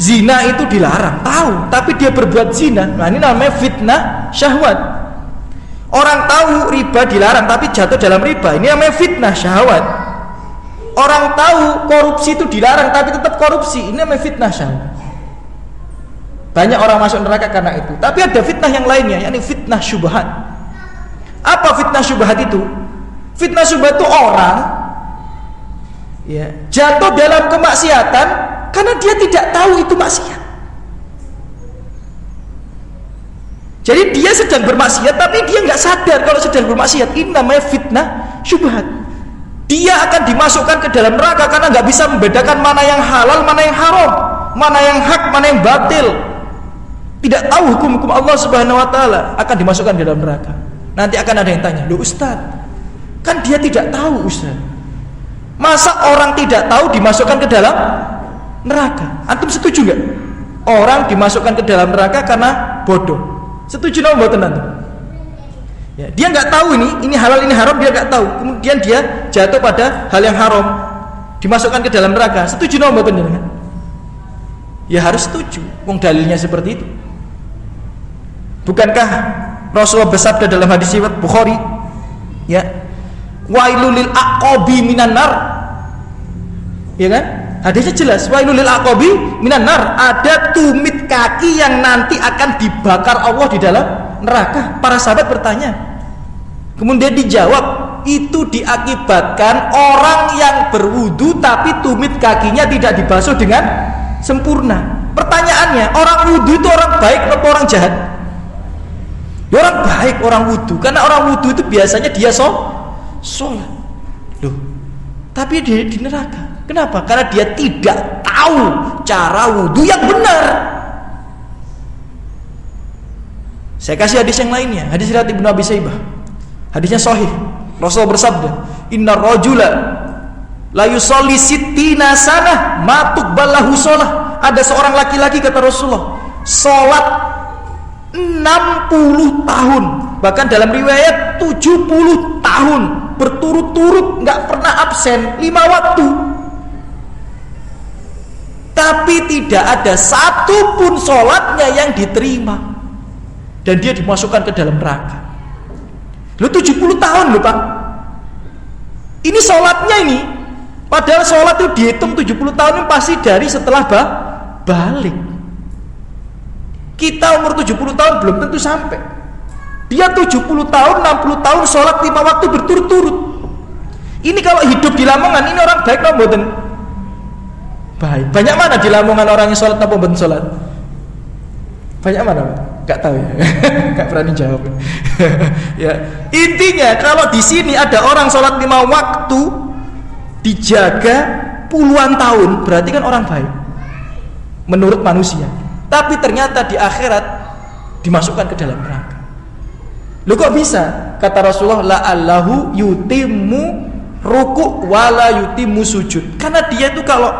zina itu dilarang, tahu, tapi dia berbuat zina, nah ini namanya fitnah syahwat. Orang tahu riba dilarang tapi jatuh dalam riba, ini namanya fitnah syahwat. Orang tahu korupsi itu dilarang tapi tetap korupsi, ini namanya fitnah syahwat. Banyak orang masuk neraka karena itu. Tapi ada fitnah yang lainnya, yakni fitnah syubhat. Apa fitnah syubhat itu? Fitnah syubhat itu orang ya, jatuh dalam kemaksiatan karena dia tidak tahu itu maksiat. Jadi dia sedang bermaksiat tapi dia nggak sadar kalau sedang bermaksiat. Ini namanya fitnah syubhat. Dia akan dimasukkan ke dalam neraka karena nggak bisa membedakan mana yang halal, mana yang haram, mana yang hak, mana yang batil. Tidak tahu hukum-hukum Allah Subhanahu wa taala, akan dimasukkan ke dalam neraka. Nanti akan ada yang tanya, "Loh Ustaz, kan dia tidak tahu Ustaz. Masa orang tidak tahu dimasukkan ke dalam neraka?" Antum setuju nggak? Orang dimasukkan ke dalam neraka karena bodoh. Setuju nggak buat antum? Ya, dia nggak tahu ini halal ini haram, dia nggak tahu. Kemudian dia jatuh pada hal yang haram, dimasukkan ke dalam neraka. Setuju nggak buat antum? Ya harus setuju. Wong dalilnya seperti itu. Bukankah Rasulullah bersabda dalam hadis riwayat Bukhari, ya, wailul lil aqabi minan nar. Ya kan? Hadisnya jelas, wailul lil aqabi minan nar. Ada tumit kaki yang nanti akan dibakar Allah di dalam neraka. Para sahabat bertanya. Kemudian dijawab, itu diakibatkan orang yang berwudu tapi tumit kakinya tidak dibasuh dengan sempurna. Pertanyaannya, orang wudu itu orang baik atau orang jahat? Ya, orang baik, orang wudu. Karena orang wudu itu biasanya dia sholat. Loh, tapi dia di neraka. Kenapa? Karena dia tidak tahu cara wudu yang benar. Saya kasih hadis yang lainnya, hadis riwayat Ibnu Abi Syaibah. Hadisnya sahih. Rasul bersabda, "Inna rajula la yusolli sittina sanah ma tuqballahu shalah." Ada seorang laki-laki, kata Rasulullah, sholat 60 tahun, bahkan dalam riwayat 70 tahun berturut-turut, nggak pernah absen 5 waktu, tapi tidak ada satupun sholatnya yang diterima, dan dia dimasukkan ke dalam neraka. Lu 70 tahun loh Pak, ini sholatnya ini, padahal sholat itu dihitung 70 tahun ini pasti dari setelah balik. Kita umur 70 tahun belum tentu sampai. Dia 70 tahun, 60 tahun sholat 5 waktu berturut-turut. Ini kalau hidup di Lamongan, ini orang baik atau mboten? Baik. Banyak mana di Lamongan orang yang sholat atau mboten sholat? Banyak mana? Gak tahu ya. Gak berani jawab. Ya. Intinya kalau di sini ada orang sholat 5 waktu dijaga puluhan tahun, berarti kan orang baik menurut manusia. Tapi ternyata di akhirat dimasukkan ke dalam neraka. Loh kok bisa? Kata Rasulullah, la'allahu yutimmu ruku' wala yutimmu sujud. Karena dia itu kalau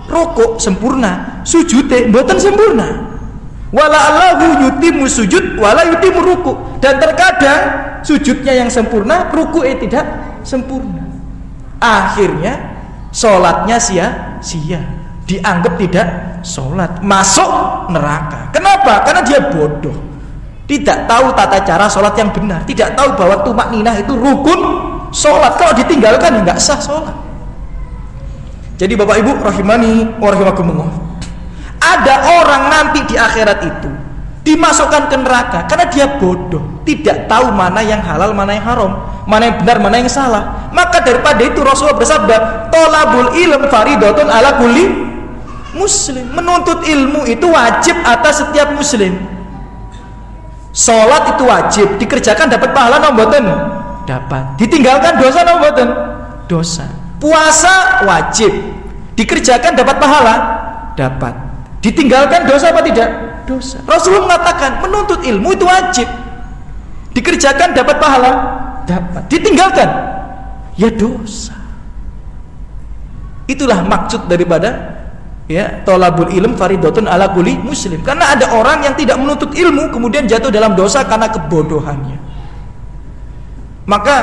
rukuk sempurna, sujudnya mboten sempurna. Wala'allahu yutimmu sujud wala yutimmu ruku'. Dan terkadang sujudnya yang sempurna, rukuknya tidak sempurna. Akhirnya sholatnya sia-sia, dianggap tidak sholat, masuk neraka. Kenapa? Karena dia bodoh, tidak tahu tata cara sholat yang benar, tidak tahu bahwa tumakninah itu rukun sholat. Kalau ditinggalkan nggak sah sholat. Jadi Bapak Ibu rahimani wa rahimakumullah, ada orang nanti di akhirat itu dimasukkan ke neraka karena dia bodoh, tidak tahu mana yang halal, mana yang haram, mana yang benar, mana yang salah. Maka daripada itu Rasulullah bersabda, thalabul ilm faridatun ala kulli muslim. Menuntut ilmu itu wajib atas setiap muslim. Salat itu wajib, dikerjakan dapat pahala napa mboten? Dapat. Ditinggalkan dosa napa mboten? Dosa. Puasa wajib, dikerjakan dapat pahala? Dapat. Ditinggalkan dosa apa tidak? Dosa. Rasulullah mengatakan menuntut ilmu itu wajib, dikerjakan dapat pahala? Dapat. Ditinggalkan ya dosa. Itulah maksud daripada ya thalabul ilm faridatun ala kulli muslim. Karena ada orang yang tidak menuntut ilmu kemudian jatuh dalam dosa karena kebodohannya. Maka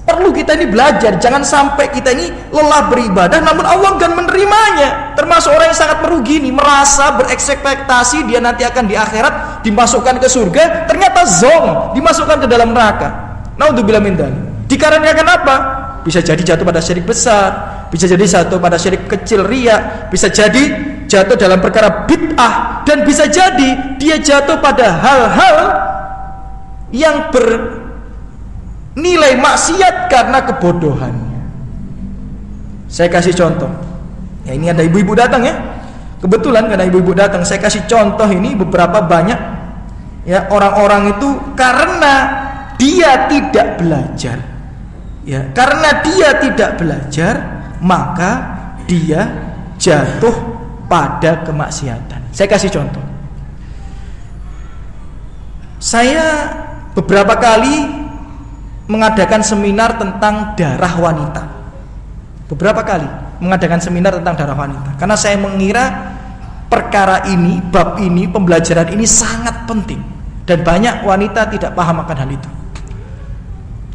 perlu kita ini belajar, jangan sampai kita ini lelah beribadah namun Allah enggan menerimanya. Termasuk orang yang sangat merugi ini, merasa berekspektasi dia nanti akan di akhirat dimasukkan ke surga, ternyata zong, dimasukkan ke dalam neraka. Naudzubillah min dzalik. Dikarenakan apa? Bisa jadi jatuh pada syirik besar, bisa jadi jatuh pada syirik kecil riya, bisa jadi jatuh dalam perkara bid'ah, dan bisa jadi dia jatuh pada hal-hal yang bernilai maksiat karena kebodohannya. Saya kasih contoh. Ya, ini ada ibu-ibu datang ya. Kebetulan karena ibu-ibu datang, saya kasih contoh ini beberapa banyak ya orang-orang itu karena dia tidak belajar. Ya, karena dia tidak belajar, maka dia jatuh pada kemaksiatan. Saya kasih contoh. Saya beberapa kali mengadakan seminar tentang darah wanita. Beberapa kali mengadakan seminar tentang darah wanita. Karena saya mengira perkara ini, bab ini, pembelajaran ini sangat penting. Dan banyak wanita tidak paham akan hal itu.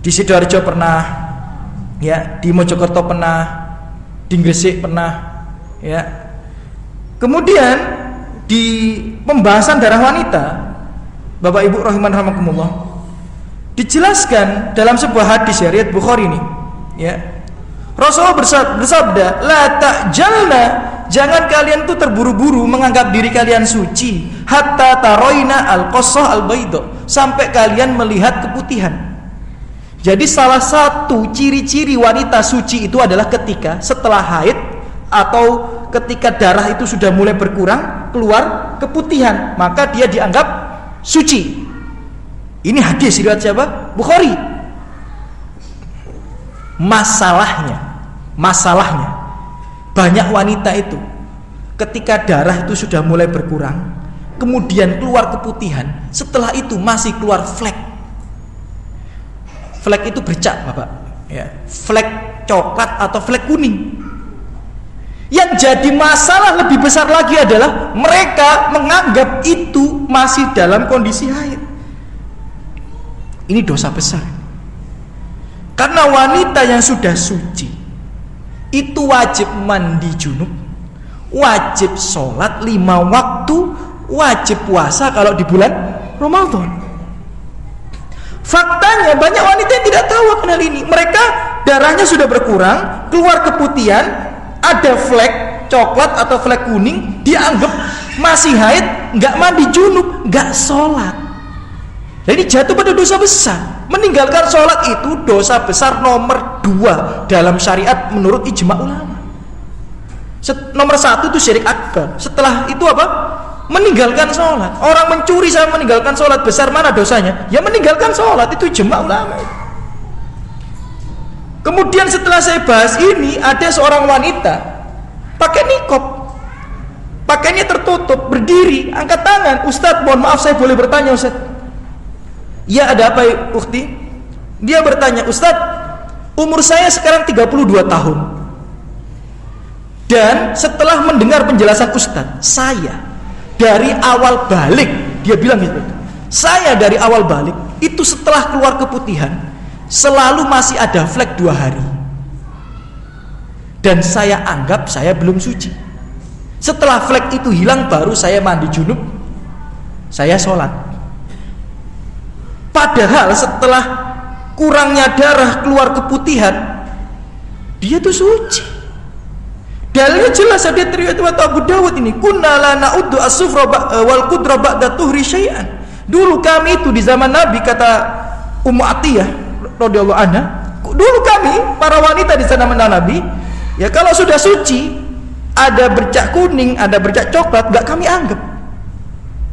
Di Sidoarjo pernah, ya, di Mojokerto pernah, di Gresik pernah, ya. Kemudian di pembahasan darah wanita, Bapak Ibu rahiman rahimakumullah, dijelaskan dalam sebuah hadis ya, riwayat Bukhari ini, ya. Rasulullah bersabda, la ta'jalna, jangan kalian tuh terburu-buru menganggap diri kalian suci, hatta taroina al-qassah al-baydha, sampai kalian melihat keputihan. Jadi salah satu ciri-ciri wanita suci itu adalah ketika setelah haid atau ketika darah itu sudah mulai berkurang, keluar keputihan, maka dia dianggap suci. Ini hadis riwayat siapa? Bukhari. Masalahnya banyak wanita itu ketika darah itu sudah mulai berkurang, kemudian keluar keputihan, setelah itu masih keluar flek. Flek itu bercak, Bapak, ya. Flek coklat atau flek kuning. Yang jadi masalah lebih besar lagi adalah mereka menganggap itu masih dalam kondisi haid. Ini dosa besar. Karena wanita yang sudah suci itu wajib mandi junub, wajib sholat 5 waktu, wajib puasa kalau di bulan Ramadan. Faktanya banyak wanita yang tidak tahu akan hal ini. Mereka darahnya sudah berkurang, keluar keputihan, ada flek coklat atau flek kuning, dia anggap masih haid, nggak mandi junub, nggak sholat. Jadi jatuh pada dosa besar. Meninggalkan sholat itu dosa besar nomor 2 dalam syariat menurut ijma ulama. Nomor 1 itu syirik akbar. Setelah itu apa? Meninggalkan sholat. Orang mencuri sama meninggalkan sholat, besar mana dosanya? Ya meninggalkan sholat, itu ijma ulama. Kemudian setelah saya bahas ini, ada seorang wanita pakai nikob, pakainya tertutup, berdiri, angkat tangan. Ustadz, mohon maaf saya boleh bertanya Ustadz? Ya, ada apa ukhti? Dia bertanya, Ustadz, umur saya sekarang 32 tahun, dan setelah mendengar penjelasan Ustadz, saya dari awal balik, dia bilang gitu, saya dari awal balik itu setelah keluar keputihan selalu masih ada flek 2 hari, dan saya anggap saya belum suci. Setelah flek itu hilang baru saya mandi junub, saya sholat. Padahal setelah kurangnya darah keluar keputihan, dia tuh suci. Dalilnya jelas, ada riwayat Abu Dawud ini. Kunna la na'uddu as-sufra wal qudra ba'da tuhri syai'an. Dulu kami itu di zaman Nabi, kata Ummu Atiyah radhiyallahu anha, dulu kami para wanita di zaman Nabi, ya kalau sudah suci, ada bercak kuning, ada bercak coklat, enggak kami anggap.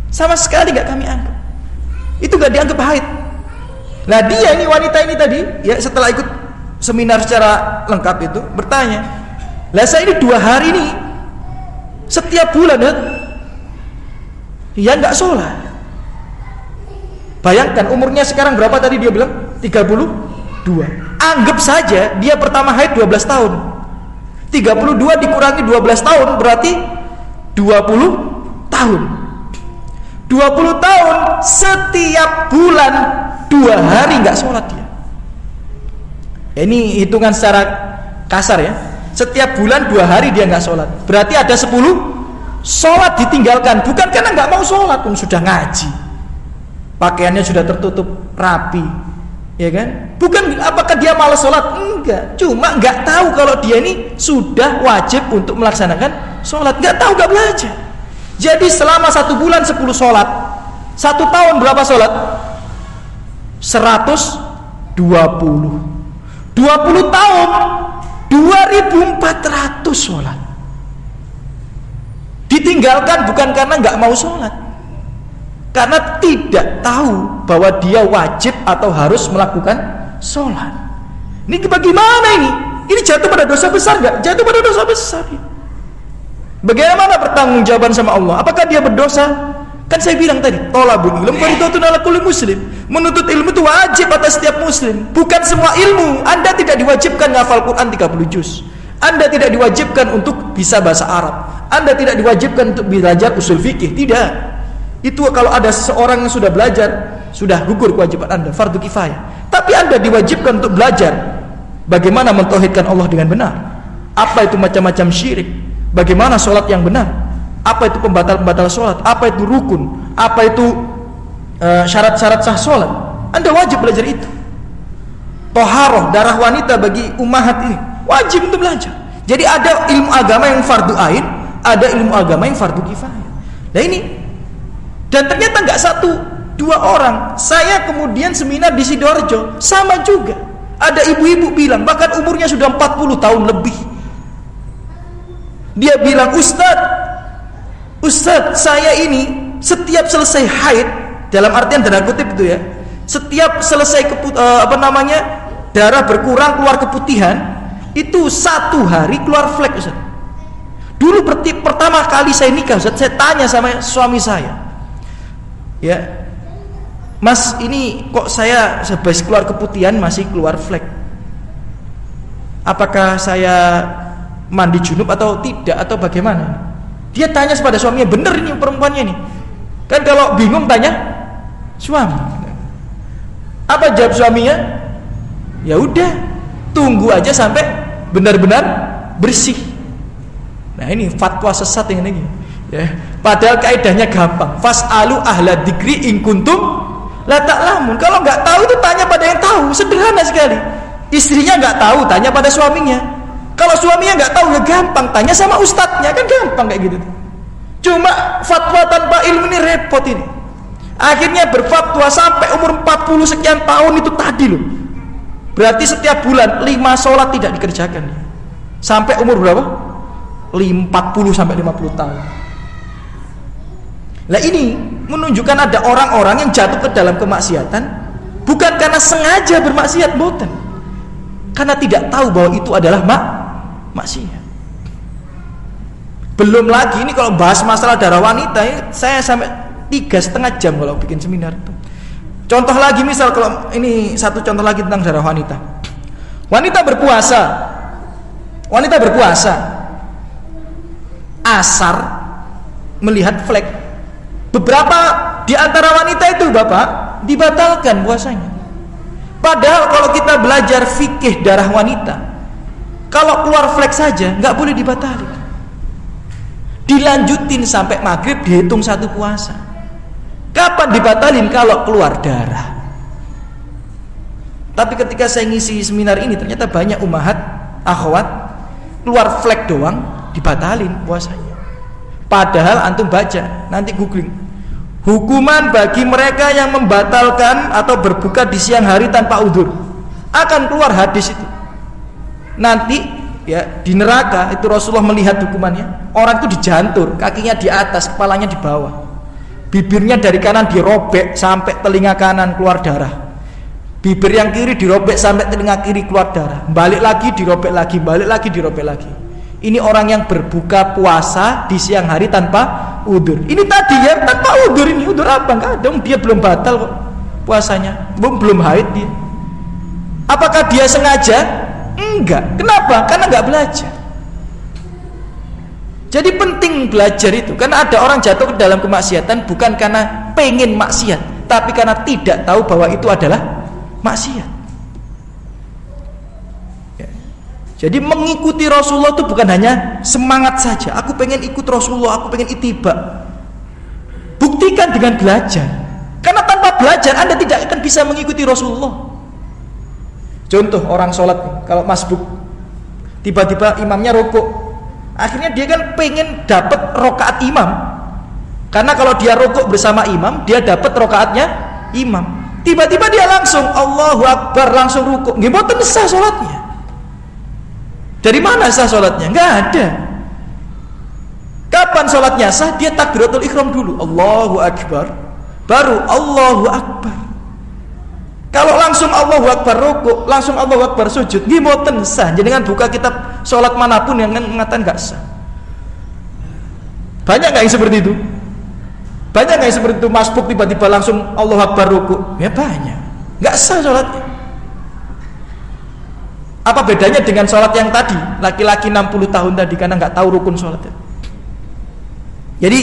Sama sekali enggak kami anggap. Itu enggak dianggap haid. Nah, dia ini wanita ini tadi, ya setelah ikut seminar secara lengkap itu bertanya, lah saya ini 2 hari ini setiap bulan ya enggak sholat. Bayangkan umurnya sekarang berapa tadi dia bilang? 32. Anggap saja dia pertama haid 12 tahun. 32 dikurangi 12 tahun berarti 20 tahun. 20 tahun setiap bulan 2 hari enggak sholat dia. Ini hitungan secara kasar ya. Setiap bulan 2 hari dia nggak sholat. Berarti ada 10 sholat ditinggalkan. Bukan karena nggak mau sholat, pun sudah ngaji, pakaiannya sudah tertutup rapi, ya kan? Bukan apakah dia malas sholat? Enggak. Cuma nggak tahu kalau dia ini sudah wajib untuk melaksanakan sholat. Nggak tahu, nggak belajar. Jadi selama 1 bulan 10 sholat, 1 tahun berapa sholat? 120. 20 tahun 2400 sholat ditinggalkan, bukan karena nggak mau sholat, karena tidak tahu bahwa dia wajib atau harus melakukan sholat. Ini bagaimana ini? Ini jatuh pada dosa besar nggak? Jatuh pada dosa besar. Bagaimana pertanggungjawaban sama Allah? Apakah dia berdosa? Kan saya bilang tadi, thalabul ilm fardhatun 'ala kulli muslim. Menuntut ilmu itu wajib atas setiap muslim. Bukan semua ilmu. Anda tidak diwajibkan menghafal Quran 30 juz. Anda tidak diwajibkan untuk bisa bahasa Arab. Anda tidak diwajibkan untuk belajar usul fikih. Tidak. Itu kalau ada seseorang yang sudah belajar, sudah gugur kewajiban Anda, fardu kifayah. Tapi Anda diwajibkan untuk belajar bagaimana mentauhidkan Allah dengan benar. Apa itu macam-macam syirik? Bagaimana sholat yang benar? Apa itu pembatal-pembatal sholat? Apa itu rukun? Apa itu syarat-syarat sah sholat? Anda wajib belajar itu. Toharoh, darah wanita bagi ummahat ini wajib untuk belajar. Jadi ada ilmu agama yang fardu ain, ada ilmu agama yang fardu kifayah. Nah ini, dan ternyata nggak 1-2 orang. Saya kemudian seminar di Sidoarjo, sama juga. Ada ibu-ibu bilang, bahkan umurnya sudah 40 tahun lebih. Dia bilang, Ustadz, saya ini setiap selesai haid, dalam artian tanda kutip itu ya, setiap selesai darah berkurang keluar keputihan, itu 1 hari keluar flek, Ustaz. Dulu pertama kali saya nikah, Ustaz, saya tanya sama suami saya, ya, Mas, ini kok saya habis keluar keputihan masih keluar flek, apakah saya mandi junub atau tidak, atau bagaimana? Dia tanya kepada suaminya, bener ini perempuannya ini. Kan kalau bingung tanya suami. Apa jawab suaminya? Ya udah, tunggu aja sampai benar-benar bersih. Nah ini fatwa sesat yang ini. Ya, padahal kaidahnya gampang. Fas'alu ahla dzikri in kuntum la ta'lamun. Kalau nggak tahu itu tanya pada yang tahu, sederhana sekali. Istrinya nggak tahu, tanya pada suaminya. Kalau suaminya nggak tahu, ya gampang, tanya sama ustadznya, kan gampang kayak gitu. Cuma fatwa tanpa ilmu ini repot ini. Akhirnya berfatwa sampai umur 40 sekian tahun itu tadi loh. Berarti setiap bulan 5 sholat tidak dikerjakan. Sampai umur berapa? 40 sampai 50 tahun. Nah ini menunjukkan ada orang-orang yang jatuh ke dalam kemaksiatan bukan karena sengaja bermaksiat, boten. Karena tidak tahu bahwa itu adalah maksiat. Belum lagi ini kalau bahas masalah darah wanita, saya sampai 3,5 jam kalau bikin seminar itu. Contoh lagi, misal kalau ini satu contoh lagi tentang darah wanita. Wanita berpuasa, asar melihat flek. Beberapa di antara wanita itu, Bapak, dibatalkan puasanya. Padahal kalau kita belajar fikih darah wanita, kalau keluar flek saja nggak boleh dibatalkan, dilanjutin sampai maghrib, dihitung 1 puasa. Kapan dibatalin? Kalau keluar darah. Tapi ketika saya ngisi seminar ini, ternyata banyak ummahat, akhwat, keluar flek doang dibatalin puasanya. Padahal antum baca, nanti googling, hukuman bagi mereka yang membatalkan atau berbuka di siang hari tanpa udzur, akan keluar hadis itu. Nanti ya di neraka itu Rasulullah melihat hukumannya, orang itu dijantur, kakinya di atas, kepalanya di bawah, bibirnya dari kanan dirobek sampai telinga kanan keluar darah, bibir yang kiri dirobek sampai telinga kiri keluar darah, balik lagi dirobek lagi, balik lagi dirobek lagi. Ini orang yang berbuka puasa di siang hari tanpa udzur. Ini tadi ya tanpa udzur, ini udzur apa? Enggak ada, dia belum batal kok puasanya, belum haid dia. Apakah dia sengaja? Enggak. Kenapa? Karena enggak belajar. Jadi penting belajar itu, karena ada orang jatuh ke dalam kemaksiatan bukan karena pengen maksiat, tapi karena tidak tahu bahwa itu adalah maksiat. Ya. Jadi mengikuti Rasulullah itu bukan hanya semangat saja, aku pengen ikut Rasulullah, aku pengen ittiba. Buktikan dengan belajar. Karena tanpa belajar Anda tidak akan bisa mengikuti Rasulullah. Contoh orang sholat, kalau masbuk, tiba-tiba imamnya rukuk, akhirnya dia kan pengen dapat rokaat imam, karena kalau dia rukuk bersama imam, dia dapat rokaatnya imam. Tiba-tiba dia langsung Allahu Akbar, langsung rukuk, nggih mboten sah sholatnya. Dari mana sah sholatnya? Nggak ada. Kapan sholatnya sah? Dia takbiratul ihram dulu, Allahu Akbar, baru Allahu Akbar. Kalau langsung Allahu Akbar rukuk, langsung Allahu Akbar sujud, nggih mboten sah. Jenengan buka kitab sholat manapun yang mengatakan nggak sah. Banyak nggak yang seperti itu? Banyak nggak yang seperti itu? Masbuk tiba-tiba langsung Allahu Akbar rukuk, ya banyak. Nggak sah sholatnya. Apa bedanya dengan sholat yang tadi? Laki-laki 60 tahun tadi karena nggak tahu rukun sholatnya. Jadi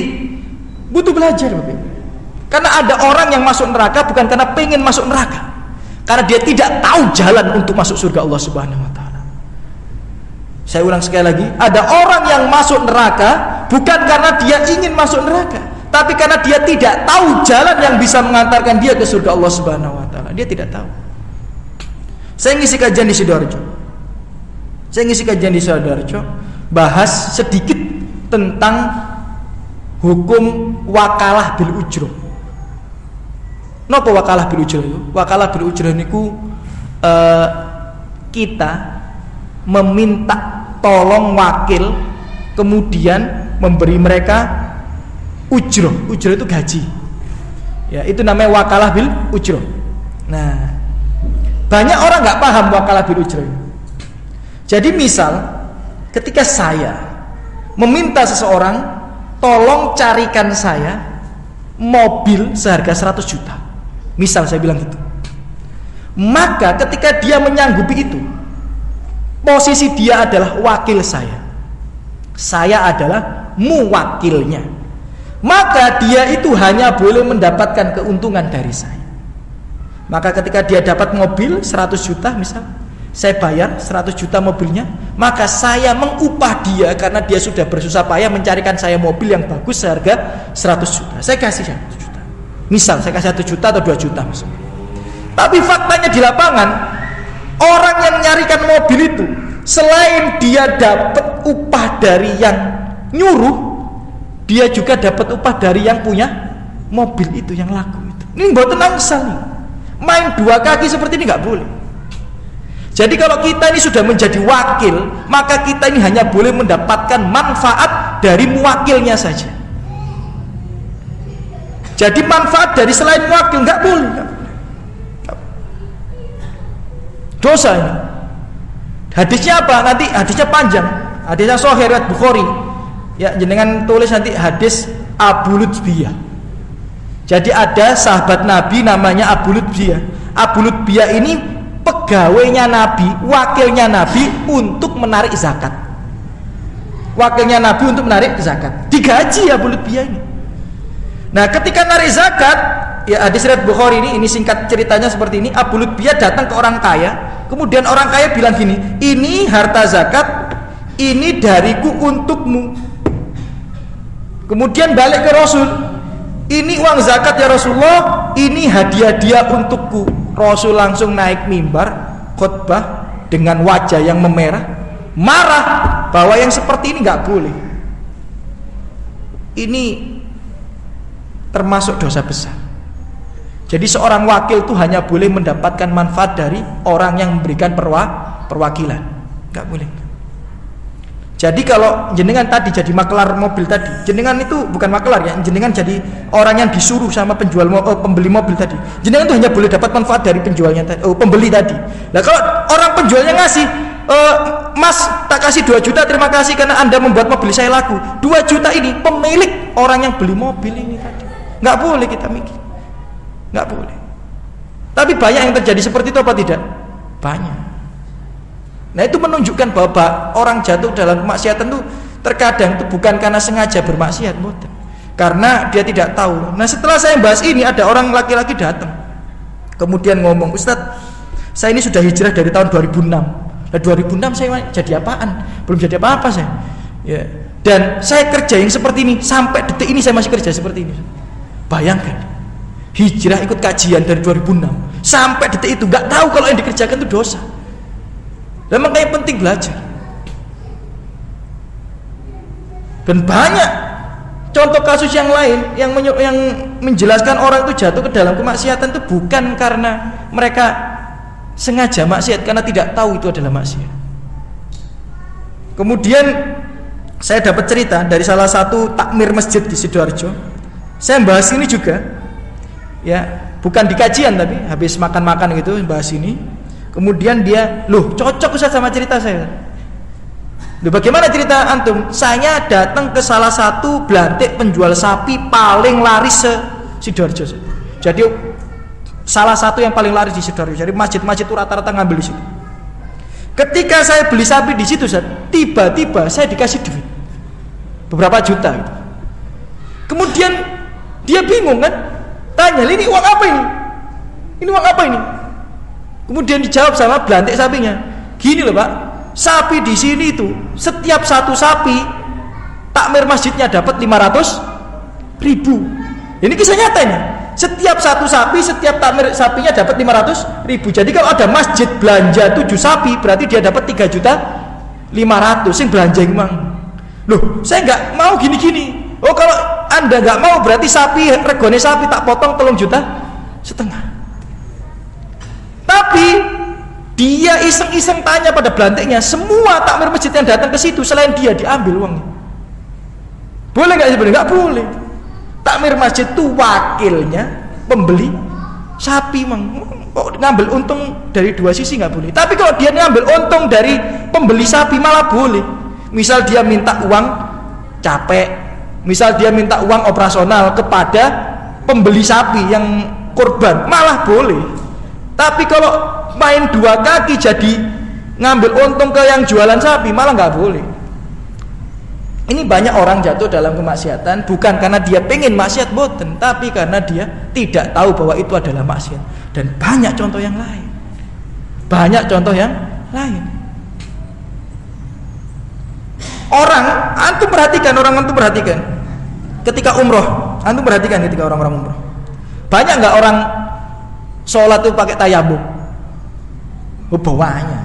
butuh belajar, Bapak. Karena ada orang yang masuk neraka bukan karena pengen masuk neraka, karena dia tidak tahu jalan untuk masuk surga Allah Subhanahu wa taala. Saya ulang sekali lagi, ada orang yang masuk neraka bukan karena dia ingin masuk neraka, tapi karena dia tidak tahu jalan yang bisa mengantarkan dia ke surga Allah Subhanahu wa taala. Dia tidak tahu. Saya ngisi kajian di Sidoarjo, bahas sedikit tentang hukum wakalah bil ujroh. Napa wakalah bil ujroh itu? Wakalah bil ujroh niku kita meminta tolong wakil, kemudian memberi mereka ujroh. Ujroh itu gaji. Ya, itu namanya wakalah bil ujroh. Nah, banyak orang nggak paham wakalah bil ujroh. Jadi misal ketika saya meminta seseorang tolong carikan saya mobil seharga 100 juta, misal saya bilang gitu, maka ketika dia menyanggupi itu, posisi dia adalah wakil saya adalah muwakilnya, maka dia itu hanya boleh mendapatkan keuntungan dari saya. Maka ketika dia dapat mobil 100 juta misal, saya bayar 100 juta mobilnya, maka saya mengupah dia karena dia sudah bersusah payah mencarikan saya mobil yang bagus seharga 100 juta. Saya kasih 100 juta. Misal saya kasih 1 juta atau 2 juta misalnya. Tapi faktanya di lapangan, orang yang nyarikan mobil itu, selain dia dapat upah dari yang nyuruh, dia juga dapat upah dari yang punya mobil itu, yang laku itu. Ini mboten angsal nih. Main dua kaki seperti ini nggak boleh. Jadi kalau kita ini sudah menjadi wakil, maka kita ini hanya boleh mendapatkan manfaat dari muwakilnya saja. Jadi manfaat dari selain wakil nggak boleh. Dosa ini. Hadisnya apa? Nanti hadisnya panjang. Hadisnya Sahih riwayat Bukhari. Ya, jenengan tulis nanti hadis Abu Lutbiyah. Jadi ada sahabat Nabi namanya Abu Lutbiyah. Abu Lutbiyah ini pegawainya Nabi, wakilnya Nabi untuk menarik zakat. Wakilnya Nabi untuk menarik zakat. Digaji Abu Lutbiyah ini. Nah, ketika narik zakat, ya hadis riwayat Bukhari ini singkat ceritanya seperti ini. Abu Lutbiyah datang ke orang kaya, kemudian orang kaya bilang gini, "Ini harta zakat, ini dariku untukmu." Kemudian balik ke Rasul, "Ini uang zakat ya Rasulullah, ini hadiah-hadiah untukku." Rasul langsung naik mimbar khutbah dengan wajah yang memerah, marah. bahwa yang seperti ini nggak boleh. Ini termasuk dosa besar. Jadi seorang wakil itu hanya boleh mendapatkan manfaat dari orang yang memberikan perwakilan, nggak boleh. Jadi kalau jenengan tadi jadi maklar mobil tadi, jenengan itu bukan maklar ya, jenengan jadi orang yang disuruh sama pembeli mobil tadi. Jenengan itu hanya boleh dapat manfaat dari penjualnya pembeli tadi. Nah kalau orang penjualnya ngasih, Mas tak kasih 2 juta terima kasih karena Anda membuat mobil saya laku. 2 juta ini pemilik orang yang beli mobil ini tadi. Nggak boleh kita mikir, nggak boleh. Tapi banyak yang terjadi seperti itu apa tidak? Banyak. Nah itu menunjukkan bahwa orang jatuh dalam kemaksiatan itu terkadang itu bukan karena sengaja bermaksiat, bukan. Karena dia tidak tahu. Nah setelah saya bahas ini, ada orang laki-laki datang kemudian ngomong, Ustadz saya ini sudah hijrah dari tahun 2006. Nah 2006 saya jadi apaan? Belum jadi apa-apa saya ya. Dan saya kerja yang seperti ini, sampai detik ini saya masih kerja seperti ini. Bayangkan, hijrah ikut kajian dari 2006 sampai detik itu gak tahu kalau yang dikerjakan itu dosa. Dan makanya penting belajar. Dan banyak contoh kasus yang lain yang menjelaskan orang itu jatuh ke dalam kemaksiatan itu bukan karena mereka sengaja maksiat, karena tidak tahu itu adalah maksiat. Kemudian saya dapat cerita dari salah satu takmir masjid di Sidoarjo. Saya bahas ini juga, ya bukan di kajian tapi habis makan-makan gitu bahas ini. Kemudian dia, loh cocok Ustaz sama cerita saya. Loh bagaimana cerita antum? Saya datang ke salah satu belantik penjual sapi paling laris Sidoarjo. Jadi salah satu yang paling laris di Sidoarjo. Jadi masjid-masjid itu rata-rata ngambil di situ. Ketika saya beli sapi di situ, tiba-tiba saya dikasih duit beberapa juta gitu. Kemudian dia bingung kan, tanya, ini uang apa ini? Ini uang apa ini? Kemudian dijawab sama belantik sapinya, gini loh Pak, sapi di sini itu setiap satu sapi takmir masjidnya dapat 500.000. Ini kisah nyata ini. Setiap satu sapi, setiap takmir sapinya dapat 500.000. Jadi kalau ada masjid belanja 7 sapi, berarti dia dapat 3.500.000. Sing belanja emang. Loh, saya nggak mau gini-gini. Oh kalau Anda nggak mau, berarti sapi regone sapi tak potong 3,5 juta. Tapi dia iseng-iseng tanya pada belantiknya, semua takmir masjid yang datang ke situ selain dia diambil uangnya. Boleh nggak sebenarnya? Nggak boleh. Takmir masjid itu wakilnya pembeli sapi, ngambil untung dari 2 sisi nggak boleh. Tapi kalau dia ngambil untung dari pembeli sapi malah boleh. Misal dia minta uang capek, misal dia minta uang operasional kepada pembeli sapi yang korban, malah boleh. Tapi kalau main 2 kaki jadi ngambil untung ke yang jualan sapi, malah nggak boleh. Ini banyak orang jatuh dalam kemaksiatan bukan karena dia pengen maksiat boten, tapi karena dia tidak tahu bahwa itu adalah maksiat. Dan banyak contoh yang lain. Banyak contoh yang lain. Antum perhatikan ketika umroh, antum perhatikan ketika orang-orang umroh. Banyak nggak orang sholat itu pakai tayamum? Bawahnya.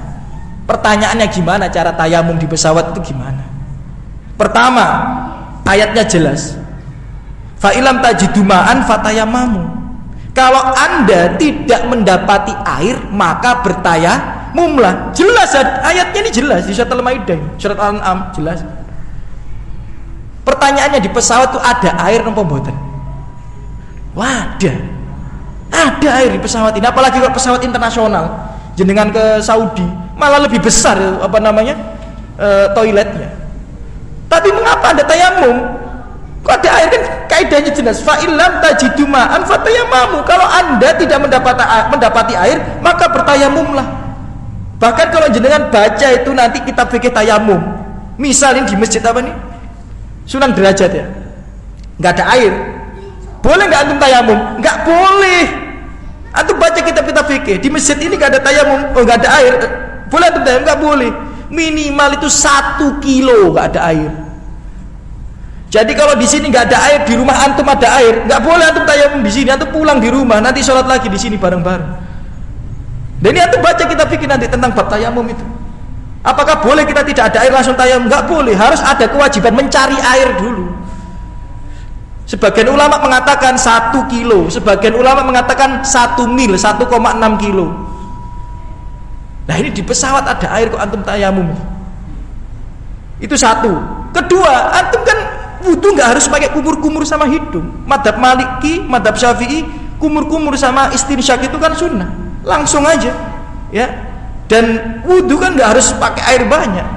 Pertanyaannya gimana cara tayamum di pesawat itu gimana? Pertama, ayatnya jelas. Fa ilam tajidu ma'an fatayamamu. Kalau Anda tidak mendapati air, maka bertayamumlah. Jelas ayatnya ini jelas di surat Al-Maidah, surat Al-An'am jelas. Pertanyaannya di pesawat itu ada air napa mboten? Wadah. Ada air di pesawat ini, apalagi kalau pesawat internasional, jenengan ke Saudi, malah lebih besar toiletnya. Tapi mengapa Anda tayamum? Kok ada air? Kan kaidahnya jelas, fa illam tajidu ma'an fatayamamu. Kalau Anda tidak mendapati air, maka bertayamumlah. Bahkan kalau jenengan baca itu nanti kitab fikih tayamum, misalnya di masjid apa nih? Sunan Derajat ya, nggak ada air, boleh nggak antum tayamum? Nggak boleh. Antum baca kitab-kitab fikih, di masjid ini nggak ada tayamum, nggak ada air, boleh antum tayamum? Nggak boleh. Minimal itu 1 kilo nggak ada air. Jadi kalau di sini nggak ada air, di rumah antum ada air, nggak boleh antum tayamum di sini. Antum pulang di rumah, nanti sholat lagi di sini bareng-bareng. Dan ini antum baca kitab fikih nanti tentang bab tayamum itu. Apakah boleh kita tidak ada air langsung tayamum? Enggak boleh, harus ada kewajiban mencari air dulu. Sebagian ulama mengatakan 1 kilo, sebagian ulama mengatakan 1 mil, 1,6 kilo. Nah ini di pesawat ada air kok antum tayamum. Itu satu. Kedua, antum kan wudu nggak harus pakai kumur-kumur sama hidung. Madzhab Maliki, madzhab Syafi'i, kumur-kumur sama istinsyak itu kan sunnah. Langsung aja, ya. Dan wudu kan nggak harus pakai air banyak,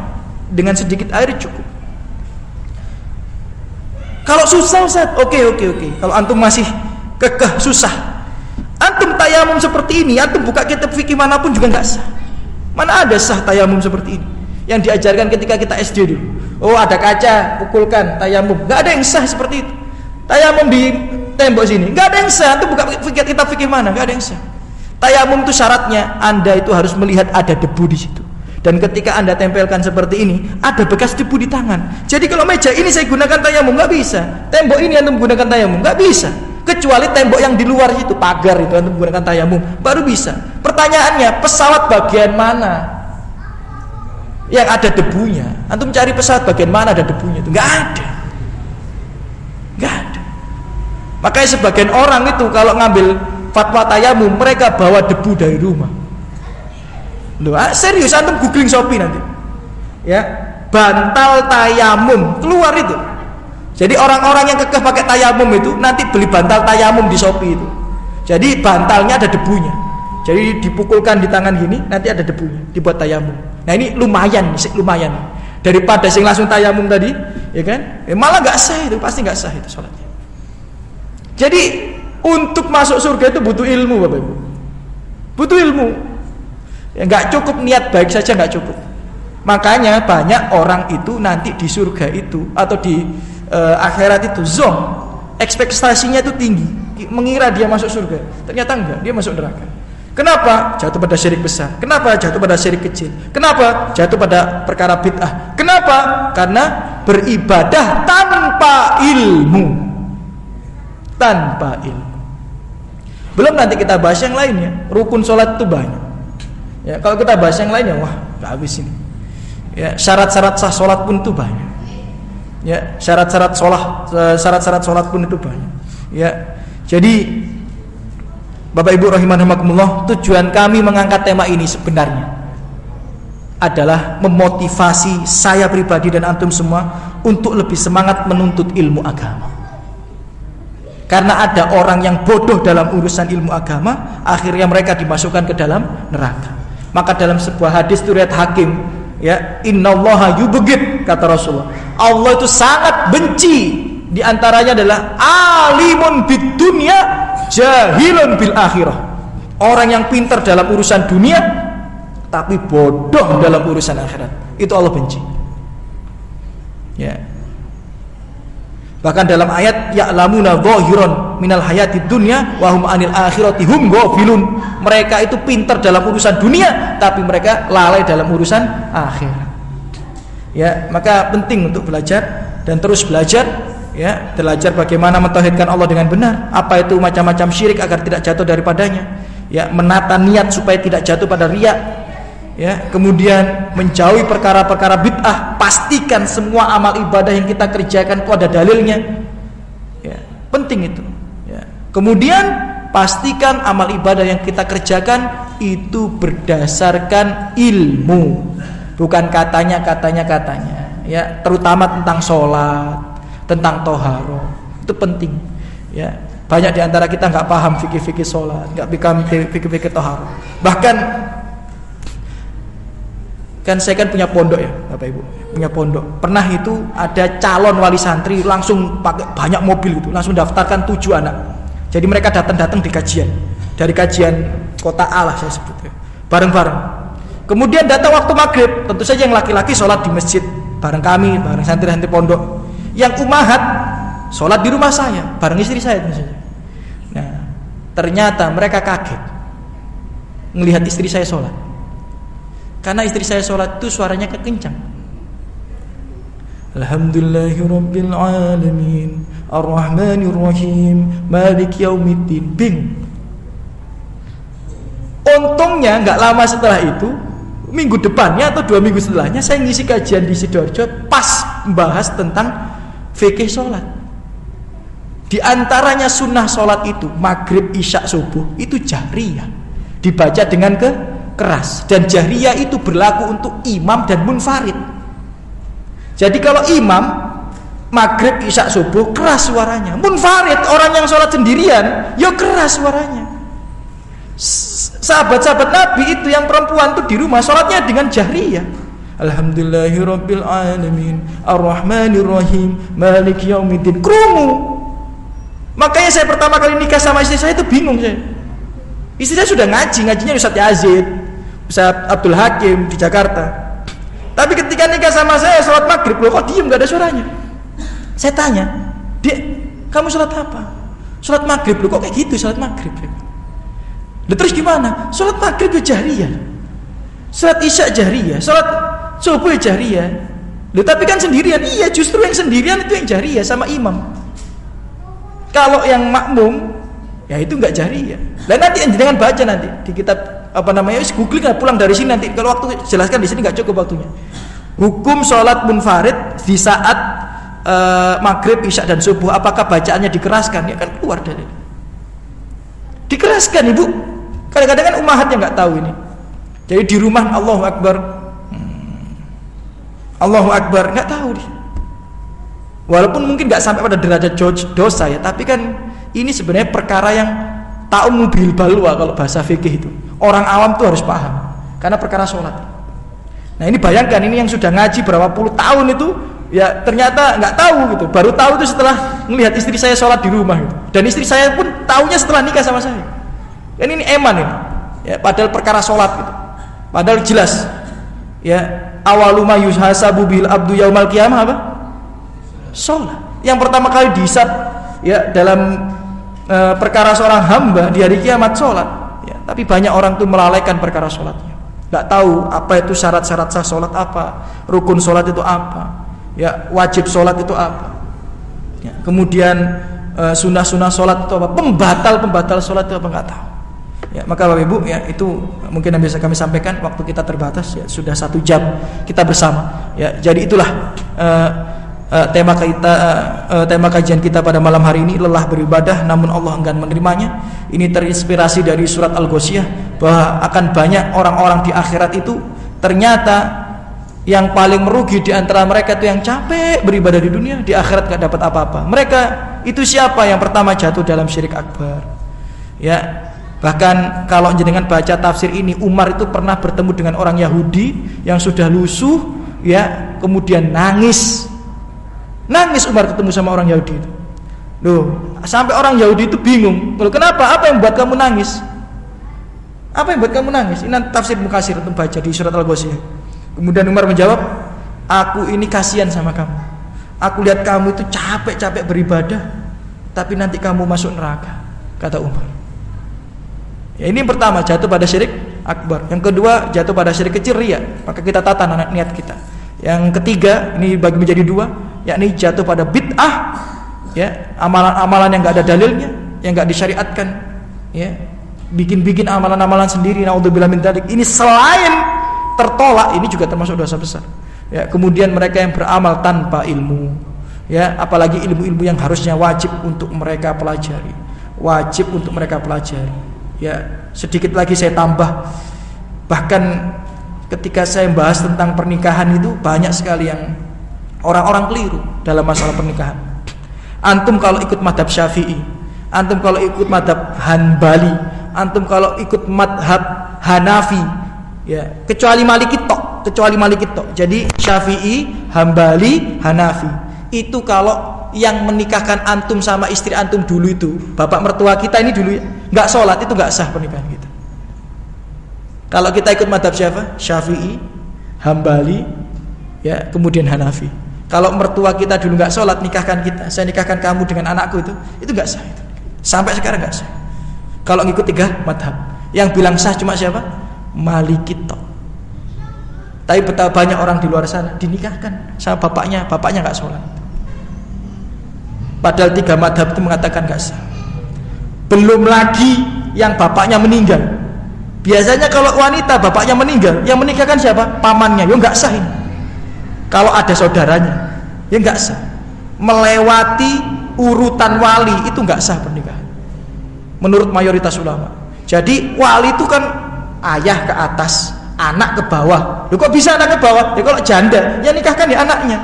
dengan sedikit air cukup. Kalau susah Ustaz, oke. Kalau antum masih kekeh susah, antum tayamum seperti ini, antum buka kitab fikih manapun juga nggak sah. Mana ada sah tayamum seperti ini? Yang diajarkan ketika kita SD dulu. Oh ada kaca, pukulkan tayamum. Nggak ada yang sah seperti itu. Tayamum di tembok sini, nggak ada yang sah. Antum buka kitab fikih mana? Nggak ada yang sah. Tayamum itu syaratnya Anda itu harus melihat ada debu di situ. Dan ketika Anda tempelkan seperti ini, ada bekas debu di tangan. Jadi kalau meja ini saya gunakan tayamum, nggak bisa. Tembok ini Anda menggunakan tayamum, nggak bisa. Kecuali tembok yang di luar itu, pagar itu Anda menggunakan tayamum, baru bisa. Pertanyaannya, pesawat bagian mana yang ada debunya? Antum cari pesawat bagian mana ada debunya itu? Nggak ada. Makanya sebagian orang itu kalau ngambil fatwa tayamum, mereka bawa debu dari rumah. Loh, serius antum googling Shopee nanti. Ya, bantal tayamum keluar itu. Jadi orang-orang yang kekeh pakai tayamum itu nanti beli bantal tayamum di Shopee itu. Jadi bantalnya ada debunya. Jadi dipukulkan di tangan gini, nanti ada debunya, dibuat tayamum. Nah, ini lumayan. Daripada sing langsung tayamum tadi, ya kan? Malah enggak sah itu, pasti enggak sah itu salatnya. Jadi untuk masuk surga itu butuh ilmu, Bapak Ibu. Butuh ilmu. Ya, nggak cukup niat baik saja, nggak cukup. Makanya banyak orang itu nanti di surga itu atau di akhirat itu zong, ekspektasinya itu tinggi, mengira dia masuk surga, ternyata enggak, dia masuk neraka. Kenapa? Jatuh pada syirik besar. Kenapa? Jatuh pada syirik kecil. Kenapa? Jatuh pada perkara bid'ah. Kenapa? Karena beribadah tanpa ilmu. Belum nanti kita bahas yang lainnya. Rukun sholat itu banyak. Ya, kalau kita bahas yang lainnya, wah, nggak habis ini. Ya, syarat-syarat sah sholat pun itu banyak. Ya, syarat-syarat sholat pun itu banyak. Ya, jadi Bapak Ibu rahimakumullah, tujuan kami mengangkat tema ini sebenarnya adalah memotivasi saya pribadi dan antum semua untuk lebih semangat menuntut ilmu agama. Karena ada orang yang bodoh dalam urusan ilmu agama, akhirnya mereka dimasukkan ke dalam neraka. Maka dalam sebuah hadis riwayat Hakim, ya, innallaha yubghid, kata Rasulullah, Allah itu sangat benci, di antaranya adalah alimun bid dunya jahilun bil akhirah. Orang yang pintar dalam urusan dunia tapi bodoh dalam urusan akhirat, itu Allah benci. Ya. Bahkan dalam ayat ya'lamuna dhahiran minal hayatid dunya wa hum anil akhirati hum ghafilun. Mereka itu pintar dalam urusan dunia tapi mereka lalai dalam urusan akhirat. Ya, maka penting untuk belajar dan terus belajar, ya, belajar bagaimana mentauhidkan Allah dengan benar. Apa itu macam-macam syirik agar tidak jatuh daripadanya. Ya, menata niat supaya tidak jatuh pada riya. Ya, kemudian menjauhi perkara-perkara bid'ah, pastikan semua amal ibadah yang kita kerjakan itu ada dalilnya. Ya, penting itu. Ya. Kemudian pastikan amal ibadah yang kita kerjakan itu berdasarkan ilmu, bukan katanya. Ya, terutama tentang sholat, tentang toharoh, itu penting. Ya, banyak di antara kita nggak paham fikih-fikih sholat, nggak paham fikih-fikih toharoh. Bahkan kan saya kan punya pondok, ya Bapak Ibu, punya pondok. Pernah itu ada calon wali santri langsung pakai banyak mobil gitu, langsung daftarkan 7 anak. Jadi mereka datang di kajian, dari kajian kota A lah saya sebut, ya, bareng-bareng. Kemudian datang waktu maghrib, tentu saja yang laki-laki sholat di masjid bareng kami, bareng santri-santri pondok. Yang ummahat sholat di rumah saya, bareng istri saya misalnya. Nah, ternyata mereka kaget melihat istri saya sholat. Karena istri saya sholat itu suaranya kekencang. Alhamdulillahirabbil alamin, arrahmanirrahim, maliki yaumiddin. Bingung. Untungnya nggak lama setelah itu minggu depannya atau 2 minggu setelahnya saya ngisi kajian di Sidoarjo pas membahas tentang fikih sholat. Di antaranya sunnah sholat itu maghrib, isya, subuh itu jahriyah, dibaca dengan keras, dan jahriyah itu berlaku untuk imam dan munfarid. Jadi kalau imam maghrib, isya, subuh keras suaranya, munfarid orang yang sholat sendirian ya keras suaranya. Sahabat-sahabat Nabi itu yang perempuan tuh di rumah sholatnya dengan jahriyah. Alhamdulillahirabbil alamin arrahmanirrahim maliki yaumiddin. Krungu. Makanya saya pertama kali nikah sama istri saya itu bingung saya. Istri saya sudah ngajinya di Ustadz Yazid, Ustadz Abdul Hakim di Jakarta. Tapi ketika nikah sama saya sholat maghrib, loh kok diem gak ada suaranya. Saya tanya, "Dek, kamu sholat apa?" "Sholat maghrib." "Loh kok kayak gitu sholat maghrib?" "Loh terus gimana?" "Sholat maghrib ya jahriyah, sholat isya jahriyah, sholat subuh ya jahriyah." "Loh tapi kan sendirian." "Iya justru yang sendirian itu yang jahriyah sama imam. Kalau yang makmum ya itu enggak jahriyah." Dan nanti jangan baca nanti di kitab apa namanya, googling lah pulang dari sini nanti. Kalau waktu jelaskan di sini enggak cukup waktunya. Hukum sholat munfarid di saat maghrib, isya dan subuh, apakah bacaannya dikeraskan? Ya kan keluar dari dikeraskan ibu. Kadang-kadang kan ummahat yang nggak tahu ini. Jadi di rumah Allahu Akbar, Allahu Akbar nggak tahu dia. Walaupun mungkin nggak sampai pada derajat dosa ya, tapi kan ini sebenarnya perkara yang ta'um bil balwa kalau bahasa fikih itu. Orang awam tuh harus paham karena perkara sholat. Nah ini bayangkan, ini yang sudah ngaji berapa puluh tahun itu ya ternyata nggak tahu gitu. Baru tahu itu setelah melihat istri saya sholat di rumah gitu. Dan istri saya pun tahunya setelah nikah sama saya. Dan ini eman ini. Ya, padahal perkara sholat gitu. Padahal jelas ya, awaluma yuhasabu bil abdu yaumal qiyamah apa? Sholat. Yang pertama kali dihisab ya dalam perkara seorang hamba di hari kiamat sholat. Ya, tapi banyak orang tuh melalaikan perkara sholatnya. Nggak tahu apa itu syarat-syarat sah sholat apa, rukun sholat itu apa, ya wajib sholat itu apa, ya, kemudian sunnah-sunnah sholat itu apa, pembatal sholat itu apa nggak tahu. Ya, maka Bapak Ibu ya itu mungkin yang bisa kami sampaikan, waktu kita terbatas ya, sudah 1 jam kita bersama. Ya, jadi itulah tema kajian kita pada malam hari ini, lelah beribadah namun Allah enggan menerimanya. Ini terinspirasi dari surat Al-Ghasyiyah bahwa akan banyak orang-orang di akhirat itu ternyata yang paling merugi di antara mereka itu yang capek beribadah di dunia, di akhirat gak dapat apa-apa. Mereka itu siapa? Yang pertama jatuh dalam syirik akbar. Ya, bahkan kalau jenengan baca tafsir ini, Umar itu pernah bertemu dengan orang Yahudi yang sudah lusuh, ya, kemudian nangis Umar ketemu sama orang Yahudi itu. Loh, sampai orang Yahudi itu bingung. Loh, kenapa? Apa yang buat kamu nangis? Apa yang buat kamu nangis? Ini tafsir Mukatsir untuk baca di surat Al-Ghasyiyah. Kemudian Umar menjawab, "Aku ini kasihan sama kamu. Aku lihat kamu itu capek-capek beribadah, tapi nanti kamu masuk neraka," kata Umar. Ya, ini yang pertama, jatuh pada syirik akbar. Yang kedua, jatuh pada syirik kecil, riya. Maka kita tata niat kita. Yang ketiga, ini bagi menjadi 2, yakni jatuh pada bid'ah, ya, amalan-amalan yang enggak ada dalilnya, yang enggak disyariatkan, ya. Bikin-bikin amalan-amalan sendiri, naudzubillah min dzalik. Ini selain tertolak, ini juga termasuk dosa besar. Ya, kemudian mereka yang beramal tanpa ilmu, ya, apalagi ilmu-ilmu yang harusnya wajib untuk mereka pelajari. Ya, sedikit lagi saya tambah. Bahkan ketika saya membahas tentang pernikahan itu banyak sekali yang orang-orang keliru dalam masalah pernikahan. Antum kalau ikut madhab Syafi'i, antum kalau ikut madhab Hanbali, antum kalau ikut madhab Hanafi, ya, kecuali Maliki tok. Jadi Syafi'i, Hanbali, Hanafi. Itu kalau yang menikahkan antum sama istri antum dulu itu, bapak mertua kita ini dulu ya, nggak sholat, itu nggak sah pernikahan kita. Kalau kita ikut madhab siapa? Syafi'i, Hanbali, ya, kemudian Hanafi. Kalau mertua kita dulu nggak sholat, nikahkan kita, saya nikahkan kamu dengan anakku, itu nggak sah itu. Sampai sekarang nggak sah. Kalau ngikut 3 madhab, yang bilang sah cuma siapa? Maliki tok. Tapi betapa banyak orang di luar sana dinikahkan sama bapaknya nggak sholat. Padahal 3 madhab itu mengatakan nggak sah. Belum lagi yang bapaknya meninggal, Biasanya kalau wanita bapaknya meninggal, yang menikahkan siapa? Pamannya. Ya enggak sah ini. Kalau ada saudaranya, ya enggak sah. Melewati urutan wali itu enggak sah pernikahan menurut mayoritas ulama. Jadi wali itu kan ayah ke atas, anak ke bawah. Loh, kok bisa anak ke bawah? Ya kalau janda, ya nikahkan ya anaknya.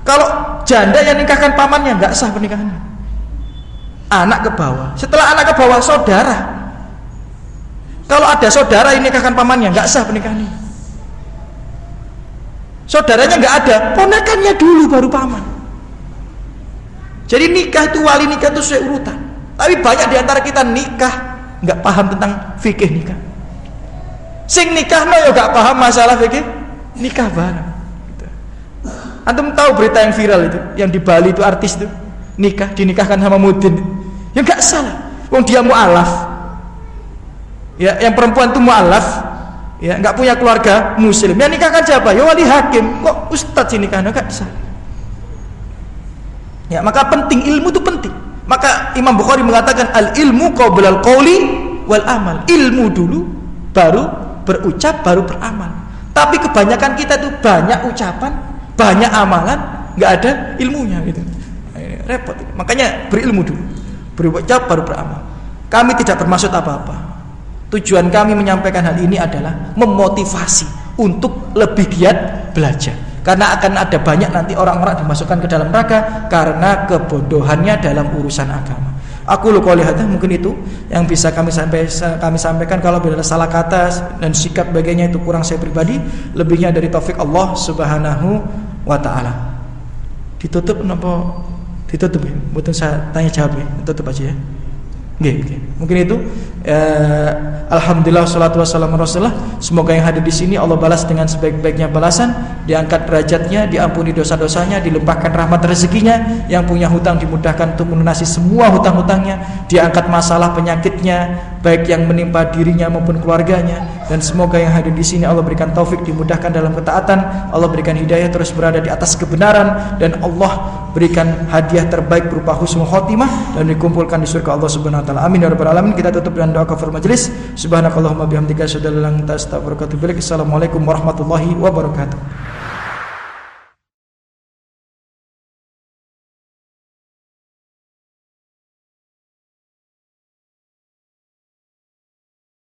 Kalau janda yang nikahkan pamannya, enggak sah pernikahannya. Anak ke bawah. Setelah anak ke bawah, saudara. Kalau ada saudara yang nikahkan pamannya, enggak sah pernikahannya. Saudaranya enggak ada, ponakannya dulu baru paman. Jadi nikah itu, wali nikah itu sesuai urutan. Tapi banyak diantara kita nikah enggak paham tentang fikih nikah. Sing nikah no ya enggak paham masalah fikih nikah bareng. Gitu. Antum tahu berita yang viral itu, yang di Bali itu artis itu nikah, dinikahkan sama mudin. Ya enggak salah. Wong dia mualaf. Ya, yang perempuan itu mualaf, ya enggak punya keluarga muslim. Yang nikahkan siapa? Ya wali hakim. Kok ustadz ini nikahnya enggak sah. Ya, maka penting, ilmu itu penting. Maka Imam Bukhari mengatakan al ilmu qablal qauli wal amal. Ilmu dulu baru berucap, baru beramal. Tapi kebanyakan kita itu banyak ucapan, banyak amalan, enggak ada ilmunya gitu. Repot. Makanya berilmu dulu, berucap baru beramal. Kami tidak bermaksud apa-apa. Tujuan kami menyampaikan hal ini adalah memotivasi untuk lebih giat belajar. Karena akan ada banyak nanti orang-orang dimasukkan ke dalam neraka karena kebodohannya dalam urusan agama. Aku qouli hadza, mungkin itu yang bisa kami sampaikan. Kalau ada salah kata dan sikap bagainya itu kurang saya pribadi, lebihnya dari taufik Allah Subhanahu wa taala. Ditutup napa? Ditutup ya. Mboten saya tanya jawab ya. Tutup aja ya. Nggih. Mungkin itu. Alhamdulillah wassalatu wassalamu Rasulullah. Semoga yang hadir di sini Allah balas dengan sebaik-baiknya balasan, diangkat derajatnya, diampuni dosa-dosanya, dilimpahkan rahmat rezekinya, yang punya hutang dimudahkan untuk melunasi semua hutang-hutangnya, diangkat masalah penyakitnya baik yang menimpa dirinya maupun keluarganya, dan semoga yang hadir di sini Allah berikan taufik, dimudahkan dalam ketaatan, Allah berikan hidayah terus berada di atas kebenaran, dan Allah berikan hadiah terbaik berupa husnul khotimah dan dikumpulkan di surga Allah Subhanahu wa taala. Amin ya rabbal alamin. Kita tutup dengan doa kafaratul majelis. Subhanakallahumma bihamdika asyhadu an la ilaha illa anta astaghfiruka wa atubu ilaik. Assalamualaikum warahmatullahi wabarakatuh.